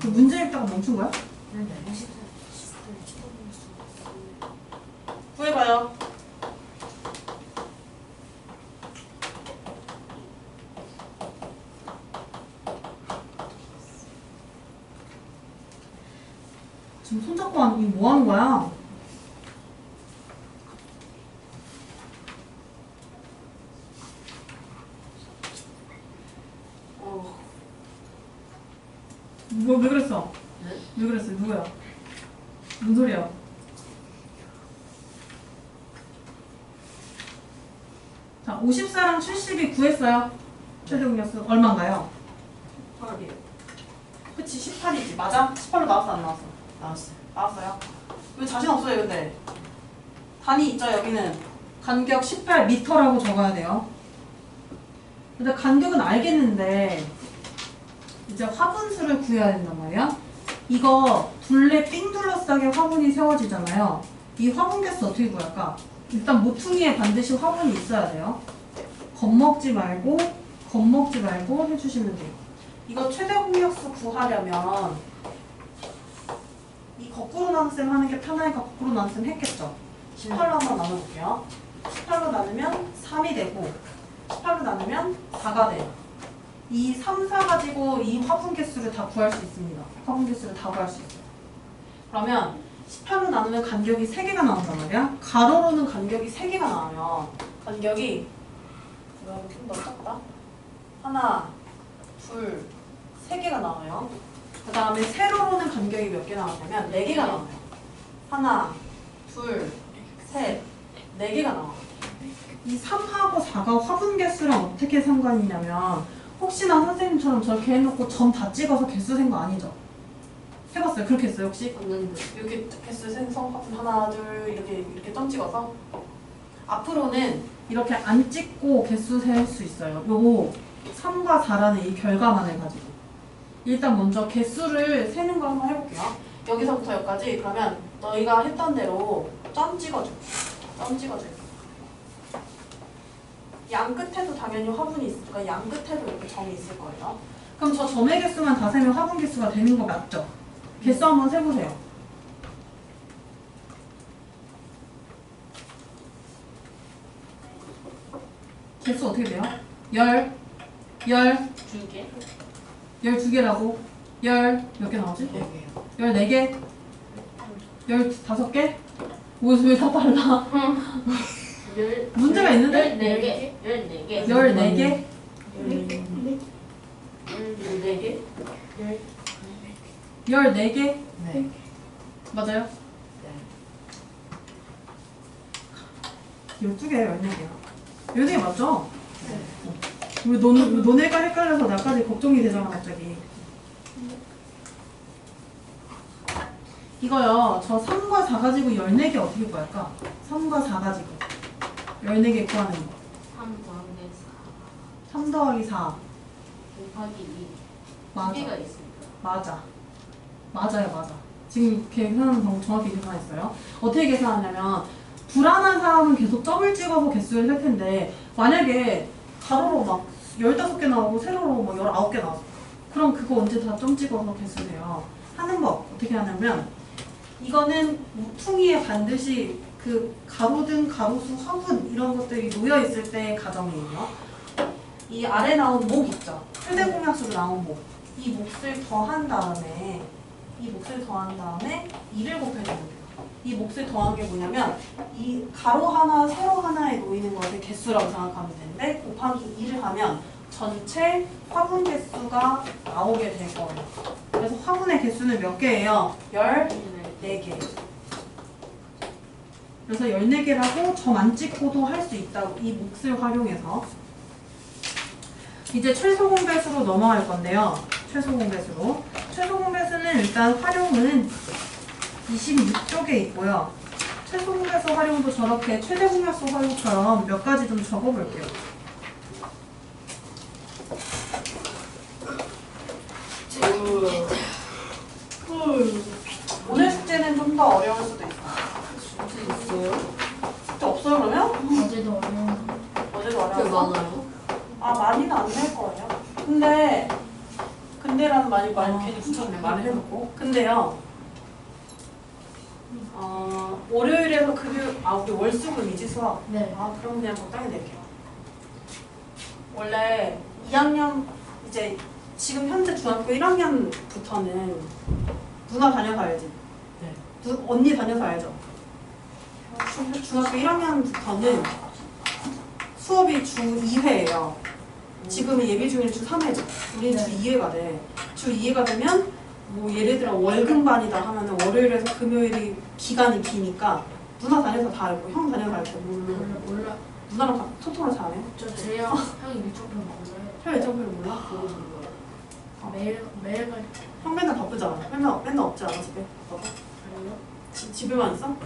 그 문제 읽다가 멈춘 거야? 구해봐요. 지금 손잡고 하는 뭐 하는 거야? 왜 그랬어? 네? 왜 그랬어? 누구야? 무슨 소리야? 자, 54랑 70이 구했어요. 최대 공약수 얼마인가요? 8이요. 그치, 18이지. 맞아? 18로 나왔어, 안 나왔어? 나왔어요. 나왔어요. 왜 자신 없어요, 근데? 단위 있죠, 여기는. 간격 18m라고 적어야 돼요. 근데 간격은 알겠는데, 이제 화분수를 구해야 된단 말이야. 이거 둘레 삥 둘러싸게 화분이 세워지잖아요. 이 화분 개수 어떻게 구할까? 일단 모퉁이에 반드시 화분이 있어야 돼요. 겁먹지 말고 해주시면 돼요. 이거 최대 공약수 구하려면 이 거꾸로 나눗셈 하는 게 편하니까 거꾸로 나눗셈 했겠죠? 18로 한번 나눠볼게요. 18로 나누면 3이 되고 18로 나누면 4가 돼요. 이 3, 4 가지고 이 화분 개수를 다 구할 수 있습니다. 화분 개수를 다 구할 수 있어요. 그러면 18로 나누면 간격이 3개가 나온단 말이야. 가로로는 간격이 3개가 나와요. 간격이 좀더 작다. 하나, 둘, 3개가 나와요. 그 다음에 세로로는 간격이 몇 개 나오냐면 4개가 나와요. 하나, 둘, 셋, 4개가 나와요. 이 3하고 4가 화분 개수랑 어떻게 상관이냐면 혹시나 선생님처럼 저렇게 해놓고 점 다 찍어서 개수 센 거 아니죠? 해봤어요? 그렇게 했어요 혹시? 없는데. 이렇게 개수 생성 화분 하나, 둘 이렇게 점 찍어서 앞으로는 이렇게 안 찍고 개수 셀 수 있어요. 요거 3과 4라는 이 결과만을 가지고 일단 먼저 개수를 세는 거 한번 해볼게요. 여기서부터 여기까지 그러면 너희가 했던 대로 점 찍어줘. 점 찍어줘요. 양 끝에도 당연히 화분이 있으니까 양 끝에도 이렇게 점이 있을 거예요. 그럼 저 점의 개수만 다 세면 화분 개수가 되는 거 맞죠? 개수 한번 세보세요. 개수 어떻게 돼요? 12개? 12개라고? 몇 개 나오지? 14개? 15개? 왜 다 빨라? 문제가 있는데? 14개. 14개? 14개? 14개? 네. 맞아요? 네. 12개예요, 14개요. 14개 맞죠? 왜 너네가 헷갈려서 나까지 걱정이 되잖아, 갑자기. 이거요, 저 3과 4 가지고 14개 어떻게 구할까? 3과 4 가지고 14개 구하는 거. 3 더하기 3 더하기 4. 4 곱하기 2. 맞아. 2개가 있습니다. 맞아요. 지금 계산은 정확히 계산했어요. 어떻게 계산하냐면 불안한 사람은 계속 점을 찍어서 개수를 셀 텐데 만약에 가로로 막 15개 나오고 세로로 막 19개 나왔어. 그럼 그거 언제 다 점 찍어서 개수세요. 하는 법 어떻게 하냐면 이거는 모퉁이에 반드시 그 가로등, 가로수, 화분 이런 것들이 놓여 있을 때 가정이에요. 이 아래 나온 목 있죠. 최대 공약수로 나온 목. 이 몫을 더한 다음에 2를 곱해주면 돼요. 이 몫을 더한 게 뭐냐면 이 가로 하나, 세로 하나에 놓이는 것의 개수라고 생각하면 되는데 곱하기 2를 하면 전체 화분 개수가 나오게 될 거예요. 그래서 화분의 개수는 몇 개예요? 14개. 그래서 14개라고 점 안 찍고도 할 수 있다고 이 몫을 활용해서 이제 최소 공배수로 넘어갈 건데요. 최소 공배수로. 최소 공배수는 일단 활용은 26쪽에 있고요. 최소 공배수 활용도 저렇게 최대 공배수 활용처럼 몇 가지 좀 적어볼게요. 오늘 숙제는 좀 더 어려울 수도 있어요. 진짜 있어요? 숙제 없어요 그러면? 어제도 어려운. 어제도 꽤 어려웠어? 많아요? 아 많이는 안 낼 거예요. 근데라는 말이 괜히 붙였네. 말을 해놓고. 근데요. 월요일에서 금요일 우리 월수금이지 수학. 네. 그럼 그냥 적당히 낼게요. 원래 2학년 이제 지금 현재 중학교 1학년부터는 누나 다녀서 알지? 네. 언니 다녀서 알죠? 중학교 1학년부터는 수업이 주 2회예요. 지금은 예비 중일 주 3회죠. 우리는 네. 주 2회가 돼. 주 2회가 되면 뭐 예를 들어 월금반이다 하면은 월요일에서 금요일이 기간이 기니까 누나 다녀서 다 알고 형 다녀서 알고 몰라. 누나랑 소통을 잘해. 저 제형 형이 밀접한 몰라요. 형 일정표를 몰라? 그거 몰라요. 매일 갈 형 맨날 바쁘잖아. 맨날 없지 않아 집에? 너가? 때요. 집에만 있어?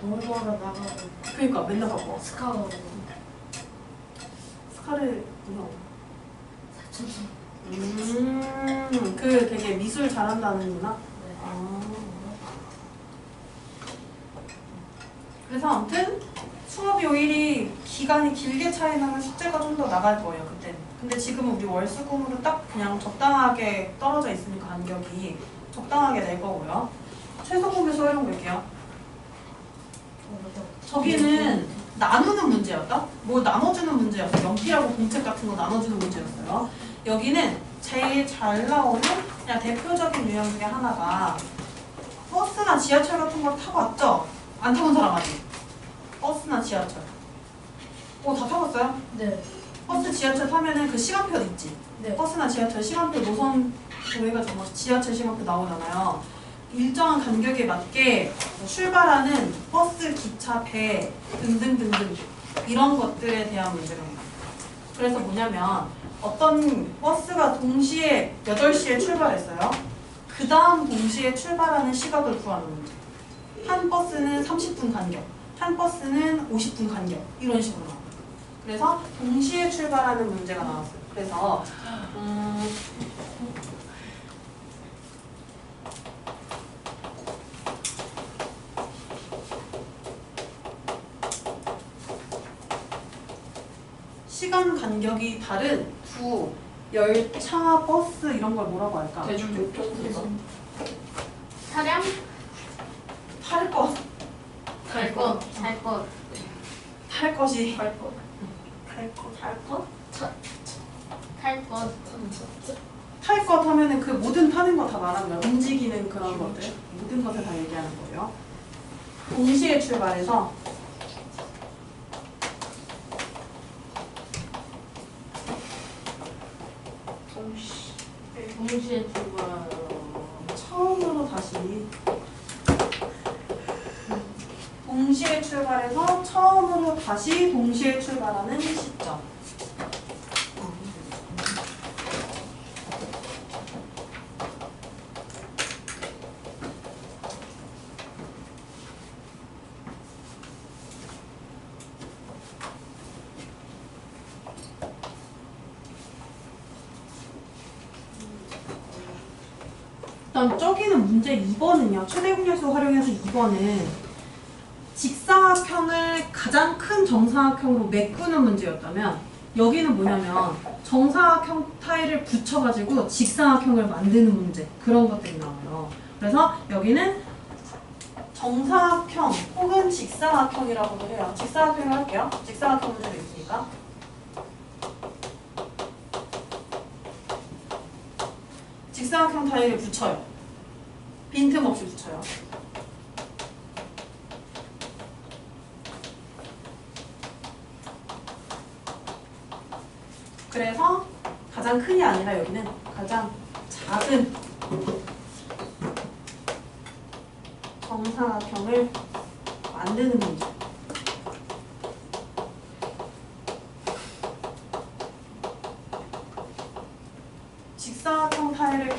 농구하러 나가고 그러니까 맨날 바빠. 스카우트 스카를 누나. 사춘기. 그 되게 미술 잘한다는 누나? 네. 그래서 아무튼 수업 요일이 기간이 길게 차이 나면 숙제가 좀 더 나갈 거예요 그때. 근데 지금은 우리 월수금으로 딱 그냥 적당하게 떨어져 있으니까 간격이 적당하게 낼 거고요. 최소 공배수 활용볼게요. 저기는 나누는 문제였다? 뭐 나눠주는 문제였어. 연필하고 공책 같은 거 나눠주는 문제였어요. 여기는 제일 잘 나오는 그냥 대표적인 유형 중에 하나가 버스나 지하철 같은 거 타고 왔죠? 안 타본 사람 아직? 버스나 지하철. 다 타봤어요? 네. 버스 지하철 타면은 그 시간표 있지? 네. 버스나 지하철 시간표 노선 해가지고 지하철 시간표 나오잖아요. 일정한 간격에 맞게 출발하는 버스, 기차, 배 등등등등 이런 것들에 대한 문제가 있어요. 그래서 뭐냐면 어떤 버스가 동시에 8시에 출발했어요. 그 다음 동시에 출발하는 시각을 구하는 문제. 한 버스는 30분 간격, 한 버스는 50분 간격 이런 식으로 나와요. 그래서 동시에 출발하는 문제가 나왔어요. 그래서 시간 간격이 다른 두 열차, 버스 이런 걸 뭐라고 할까? 대중교통수단. 차량? 탈 것, 갈 것. 잘 것. 탈 것이 할 거. 탈 것. 탈 것? 탈 것. 탈 것 하면은 그 모든 타는 거 다 말하는 거야. 움직이는 그런 것들. 모든 것을 다 얘기하는 거예요. 동시에 출발해서 동시에 출발. 처음으로 다시 동시에 출발해서 처음으로 다시 동시에 출발하는 시점. 일단 저기는 문제 2번은요. 최대 공약수 활용해서 2번은 직사각형을 가장 큰 정사각형으로 메꾸는 문제였다면 여기는 뭐냐면 정사각형 타일을 붙여가지고 직사각형을 만드는 문제 그런 것들이 나와요. 그래서 여기는 정사각형 혹은 직사각형이라고도 해요. 직사각형을 할게요. 직사각형 문제도 있으니까. 직사각형 타일을 붙여요. 빈틈없이 붙여요. 그래서 가장 큰이 아니라 여기는 가장 작은 정사각형을 만드는 문제.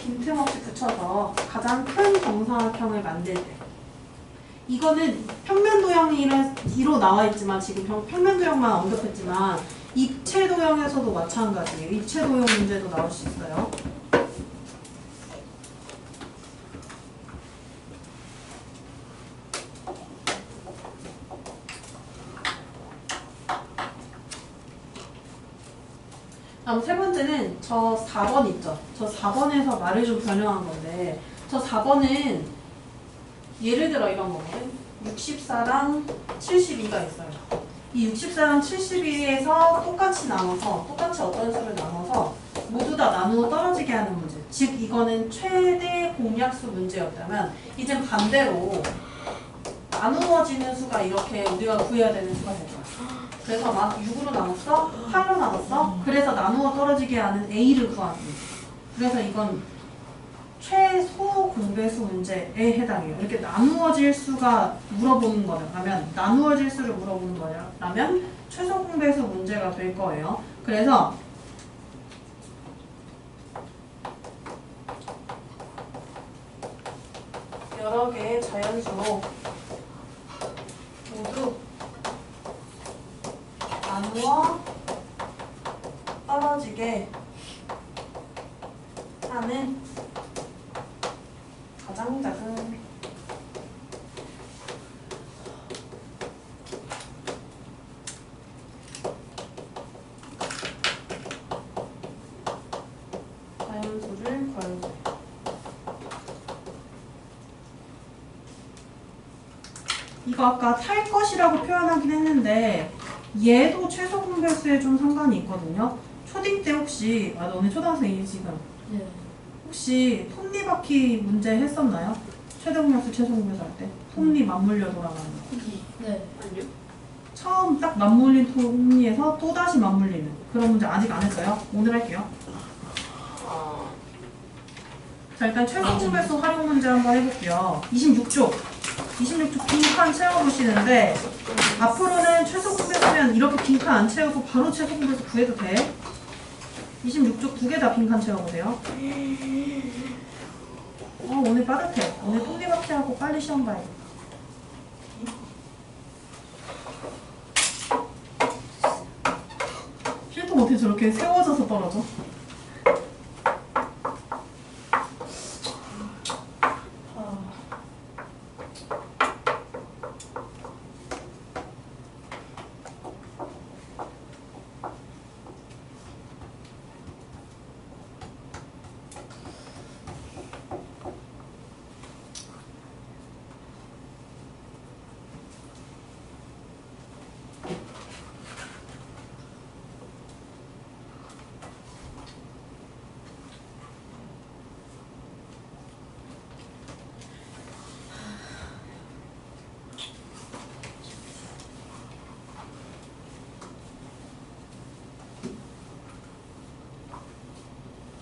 빈틈없이 붙여서 가장 큰 정사각형을 만들 때 이거는 평면 도형으로 나와 있지만 지금 평면 도형만 언급했지만 입체 도형에서도 마찬가지예요. 입체 도형 문제도 나올 수 있어요. 다음 세 번째는 저 4번 있죠. 저 4번에서 말을 좀 변형한 건데 저 4번은 예를 들어 이런 거거든. 64랑 72가 있어요. 이 64랑 72에서 똑같이 나눠서 똑같이 어떤 수를 나눠서 모두 다 나누어 떨어지게 하는 문제. 즉 이거는 최대 공약수 문제였다면 이젠 반대로 나누어지는 수가 이렇게 우리가 구해야 되는 수가 될 거야. 그래서 막 6으로 나눴어? 8로 나눴어? 그래서 나누어 떨어지게 하는 A를 구하는 거지. 그래서 이건 최소 공배수 문제에 해당해요. 이렇게 나누어질 수가 물어보는 거라면 나누어질 수를 물어보는 거라면 최소 공배수 문제가 될 거예요. 그래서 여러 개의 자연수로 모두 나누어 떨어지게 하는 가장 작은 자연수를 구하는 거예요. 이거 아까 탈 것이라고 표현하긴 했는데 얘도 최소 공배수에 좀 상관이 있거든요. 초딩 때 혹시 너네 초등학생이 지금 네. 혹시 톱니바퀴 문제 했었나요? 최대 공배수 최소 공배수 할 때 톱니 맞물려 돌아가는 거. 네. 아니요. 처음 딱 맞물린 톱니에서 또 다시 맞물리는 그런 문제 아직 안 했어요? 오늘 할게요. 자 일단 최소 공배수 활용 문제 한번 해볼게요. 26쪽 빈칸 채워보시는데 앞으로는 최소 공배수면 이렇게 빈칸 안 채우고 바로 최소 공배수 구해도 돼. 26쪽 두 개 다 빈칸 채워보세요. 오늘 빠듯해. 오늘 톱니바퀴하고 빨리 시험 봐야겠다. 필통 어떻게 저렇게 세워져서 떨어져?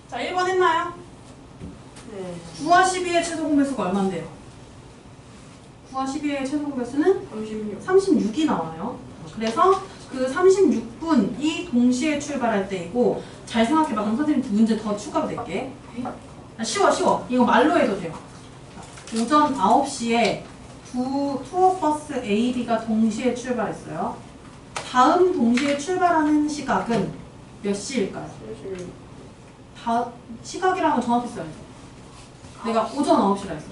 자, 1번 했나요? 네. 9와 12의 최소 공배수가 얼마인데요? 9와 12의 최소 공배수는 36. 36이 나와요. 그래서 그 36분이 동시에 출발할 때이고 잘 생각해봐. 그럼 선생님 두 문제 더 추가로 낼게. 쉬워. 이거 말로 해도 돼요. 오전 9시에 투어버스 A, B가 동시에 출발했어요. 다음 동시에 출발하는 시각은 몇 시일까요? 36. 시각이라는 건 정확히 써야죠. 내가 오전 9시라 했어.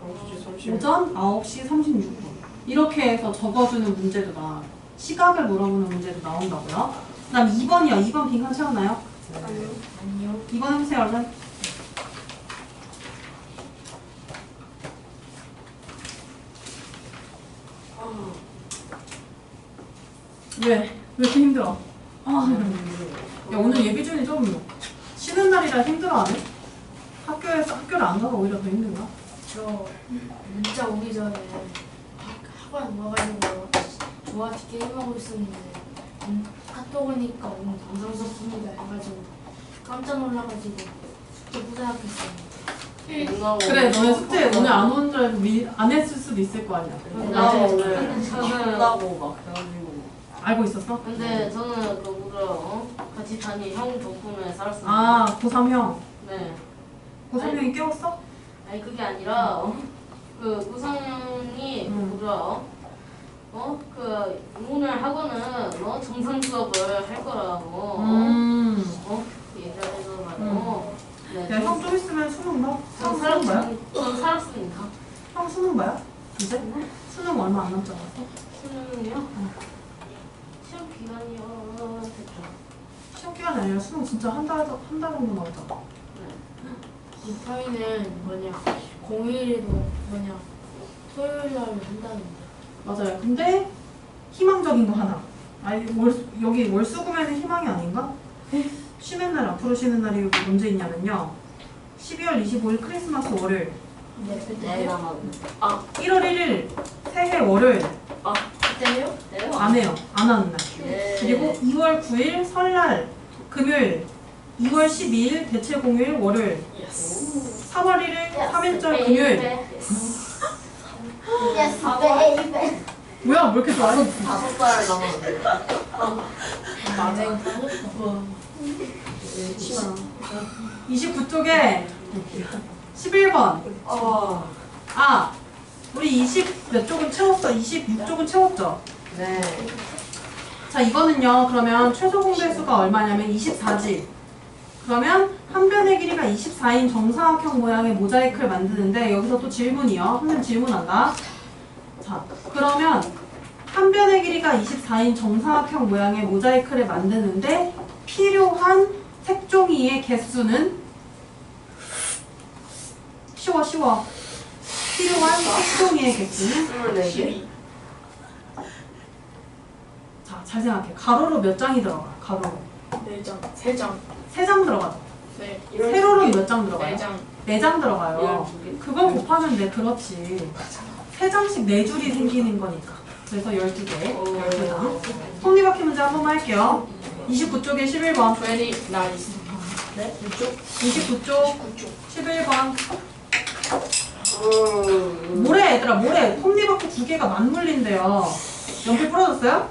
9시 30분. 오전 9시 36분. 이렇게 해서 적어주는 문제도 나와요. 시각을 물어보는 문제도 나온다고요. 그 다음 2번이요. 2번 빈칸 채웠나요? 아니요. 아니요. 2번 해보세요, 얼른. 왜? 왜 이렇게 힘들어? 야, 오늘 예비 중에 좀 쉬는 날이라 힘들어하네? 학교를 안 가서 오히려 더 힘든가? 저 문자 오기 전에 학원 와가지고 저한테 게임하고 있었는데 카톡 오니까 오늘 방송 썼습니다 해가지고 깜짝 놀라가지고 숙제 부자학했어요. 그래, 너네 숙제 오늘 안 온 줄 알고 안 했을 수도 있을 거 아니야. 나 오늘 저는 한다고 막 해가지고. 알고 있었어? 근데 저는 그거를 같이 다니 형 덕분에 살았습니다. 아, 고3형. 네. 고성형이 깨웠어? 아니 그게 아니라 그 구성이 뭐죠? 그 오늘 학원은 정상 수업을 할 거라고 얘기를 해줘가지고 네, 야, 형 좀 있으면 수능 봐? 형 수능 전 봐요? 살았습니다. 형 수능 봐요? 이제? 수능 얼마 안 남지 않았어? 수능이요? 시험 기간이요 됐죠. 시험 기간이 아니라 수능 진짜 한 달 정도 남았잖아. 저희는 공휴일도 토요일 날 한다는데. 맞아요. 근데 희망적인 거 하나. 아니 여기 월수금에는 희망이 아닌가? 쉬는 날 앞으로 쉬는 날이 언제 있냐면요. 12월 25일 크리스마스 월요일, 그때요? 1월 1일 새해 월요일 그때요? 안 해요. 안 하는 날. 네. 그리고 2월 9일 설날 금요일, 2월 12일 대체 공휴일 월요일, 3월 1일 3일절 금요일. 예스 베이베. 뭐야, 왜 이렇게 좋아해? 5살 남았는데. 마쟁. 29쪽에 11번. 우리 20 몇 쪽은 채웠어? 26쪽은 채웠죠? 네. 자, 이거는요, 그러면 최소 공배수가 얼마냐면 24지. 그러면 한 변의 길이가 24인 정사각형 모양의 모자이크를 만드는데, 여기서 또 질문이요. 선생님 질문한다. 자, 그러면 한 변의 길이가 24인 정사각형 모양의 모자이크를 만드는데 필요한 색종이의 개수는? 쉬워. 필요한 색종이의 개수는? 24개? 자, 잘 생각해. 가로로 몇 장이 들어가? 가로로. 4장. 3장. 3장 들어가죠. 네. 세로로 몇 장 들어가요? 4장. 4장 들어가요. 12개? 그걸 곱하면 돼. 그렇지. 3장씩 4줄이 생기는 거니까. 그래서 12개. 12장. 톱니바퀴 문제 한 번만 할게요. 29쪽에 11번. Very nice. 네? 이쪽? 29쪽 9쪽. 11번. 모래 얘들아, 모래. 톱니바퀴 2개가 맞물린대요. 연필 부러졌어요?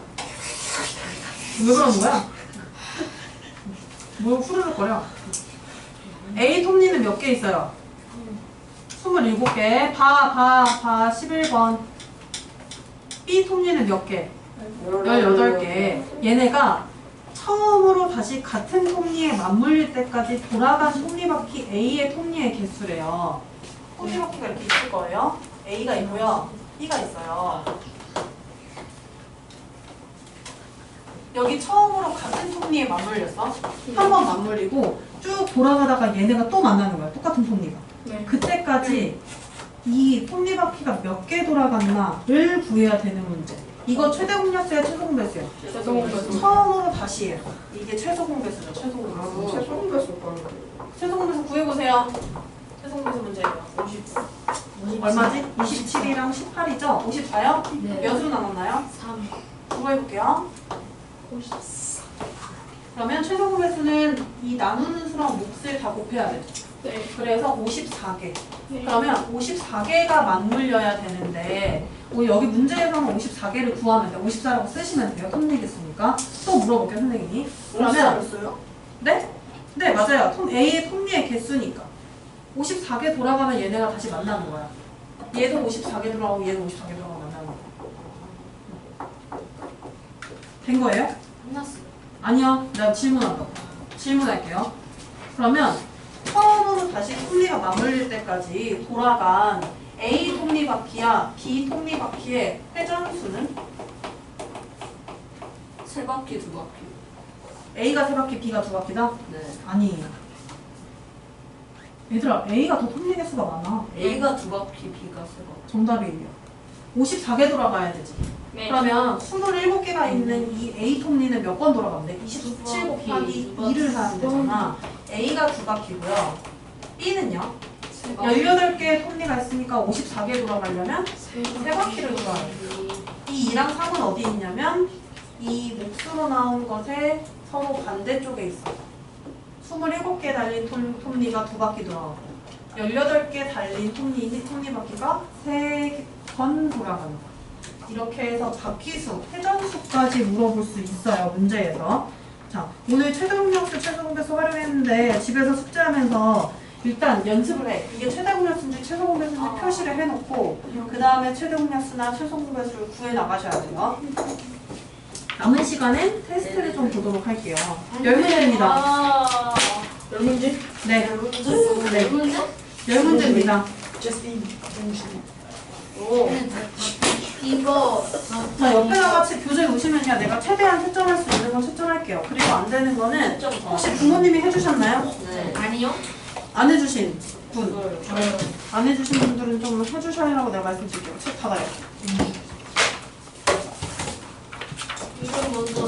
왜 그러는 거야? 뭐 후루룩거려? A 톱니는 몇 개 있어요? 27개. 봐. 11번. B 톱니는 몇 개? 18개. 얘네가 처음으로 다시 같은 톱니에 맞물릴 때까지 돌아간 톱니바퀴 A의 톱니의 개수래요. 톱니바퀴가 이렇게 있을 거예요. A가 있고요. B가 있어요. 여기 처음으로 같은 톱니에 맞물렸어. 한 번 맞물리고 쭉 돌아가다가 얘네가 또 만나는 거야. 똑같은 톱니가. 네. 그때까지 이 톱니바퀴가 몇 개 돌아갔나를 구해야 되는 문제. 이거 최대 공략수야, 최소 공배수야? 최소 공배수. 처음으로 다시 해요. 이게 최소 공배수죠. 최소 공배수. 최소 공배수 거는 최소 공배수 구해보세요. 최소 공배수 문제예요. 50. 얼마지? 27이랑 18이죠? 54요? 네. 몇으로 나눴나요? 3. 구해볼게요. 그러면 최소 공배수는 이 나누는 수랑 몫을 다 곱해야 돼. 네. 그래서 54개. 네. 그러면 54개가 맞물려야 되는데 여기 문제에서는 54개를 구하면 돼. 54라고 쓰시면 돼요. 톱니겠으니까. 또 물어볼게요, 선생님이. 그러면 어요 네? 네, 맞아요. A의 톱니의 개수니까. 54개 돌아가면 얘네가 다시 만나는 거야. 얘도 54개 돌아가고 얘도 54개 돌아가고 만나는 거야. 된 거예요? 끝났어요. 아니요. 내가 질문한다고. 질문할게요. 그러면 처음으로 다시 톱니가 맞물릴 때까지 돌아간 A 톱니바퀴와 B 톱니바퀴의 회전수는? 3바퀴 2바퀴. A가 3바퀴, B가 2바퀴다? 네. 아니에요. 얘들아, A가 더 톱니 개수가 많아. A가 2바퀴, B가 3바퀴. 정답이에요. 54개 돌아가야 되지. 네. 그러면 27개가 있는 이 A 톱니는 몇 번 돌아가면 돼? 27 곱하기 2를 하면 되잖아. A가 2바퀴고요. B는요? 18개의 톱니가 있으니까 54개 돌아가려면 3바퀴를 돌아야 돼. 이 2랑 3은 어디 있냐면 이 몫으로 나온 것에 서로 반대쪽에 있어. 27개 달린 톱니가 2바퀴 돌아가고 18개 달린 톱니바퀴가 3번 돌아가는 거야. 이렇게 해서 바퀴수, 회전수까지 물어볼 수 있어요. 문제에서. 자, 오늘 최소 공략수, 최소 공배수 활용했는데 집에서 숙제하면서 일단 연습을 해. 이게 최대 공약수인지 최소 공약수인지 표시를 해놓고 그 다음에 최대 공약수나 최소 공약수를 구해 나가셔야 돼요. 남은 시간엔 테스트를 좀 보도록 할게요. 10문제입니다. 아, 10문제? 네, 네 문제? 10문제입니다. Justin. 오. 이거 자, 옆에다 같이 교재 보시면요. 내가 최대한 채점할 수 있는 건 채점할게요. 그리고 안 되는 거는 혹시 부모님이 해주셨나요? 네. 아니요? 안 해주신 분. 저요. 안 해주신 분들은 좀 해주셔야라고 내가 말씀드릴게요. 책 받아요. 이거 먼저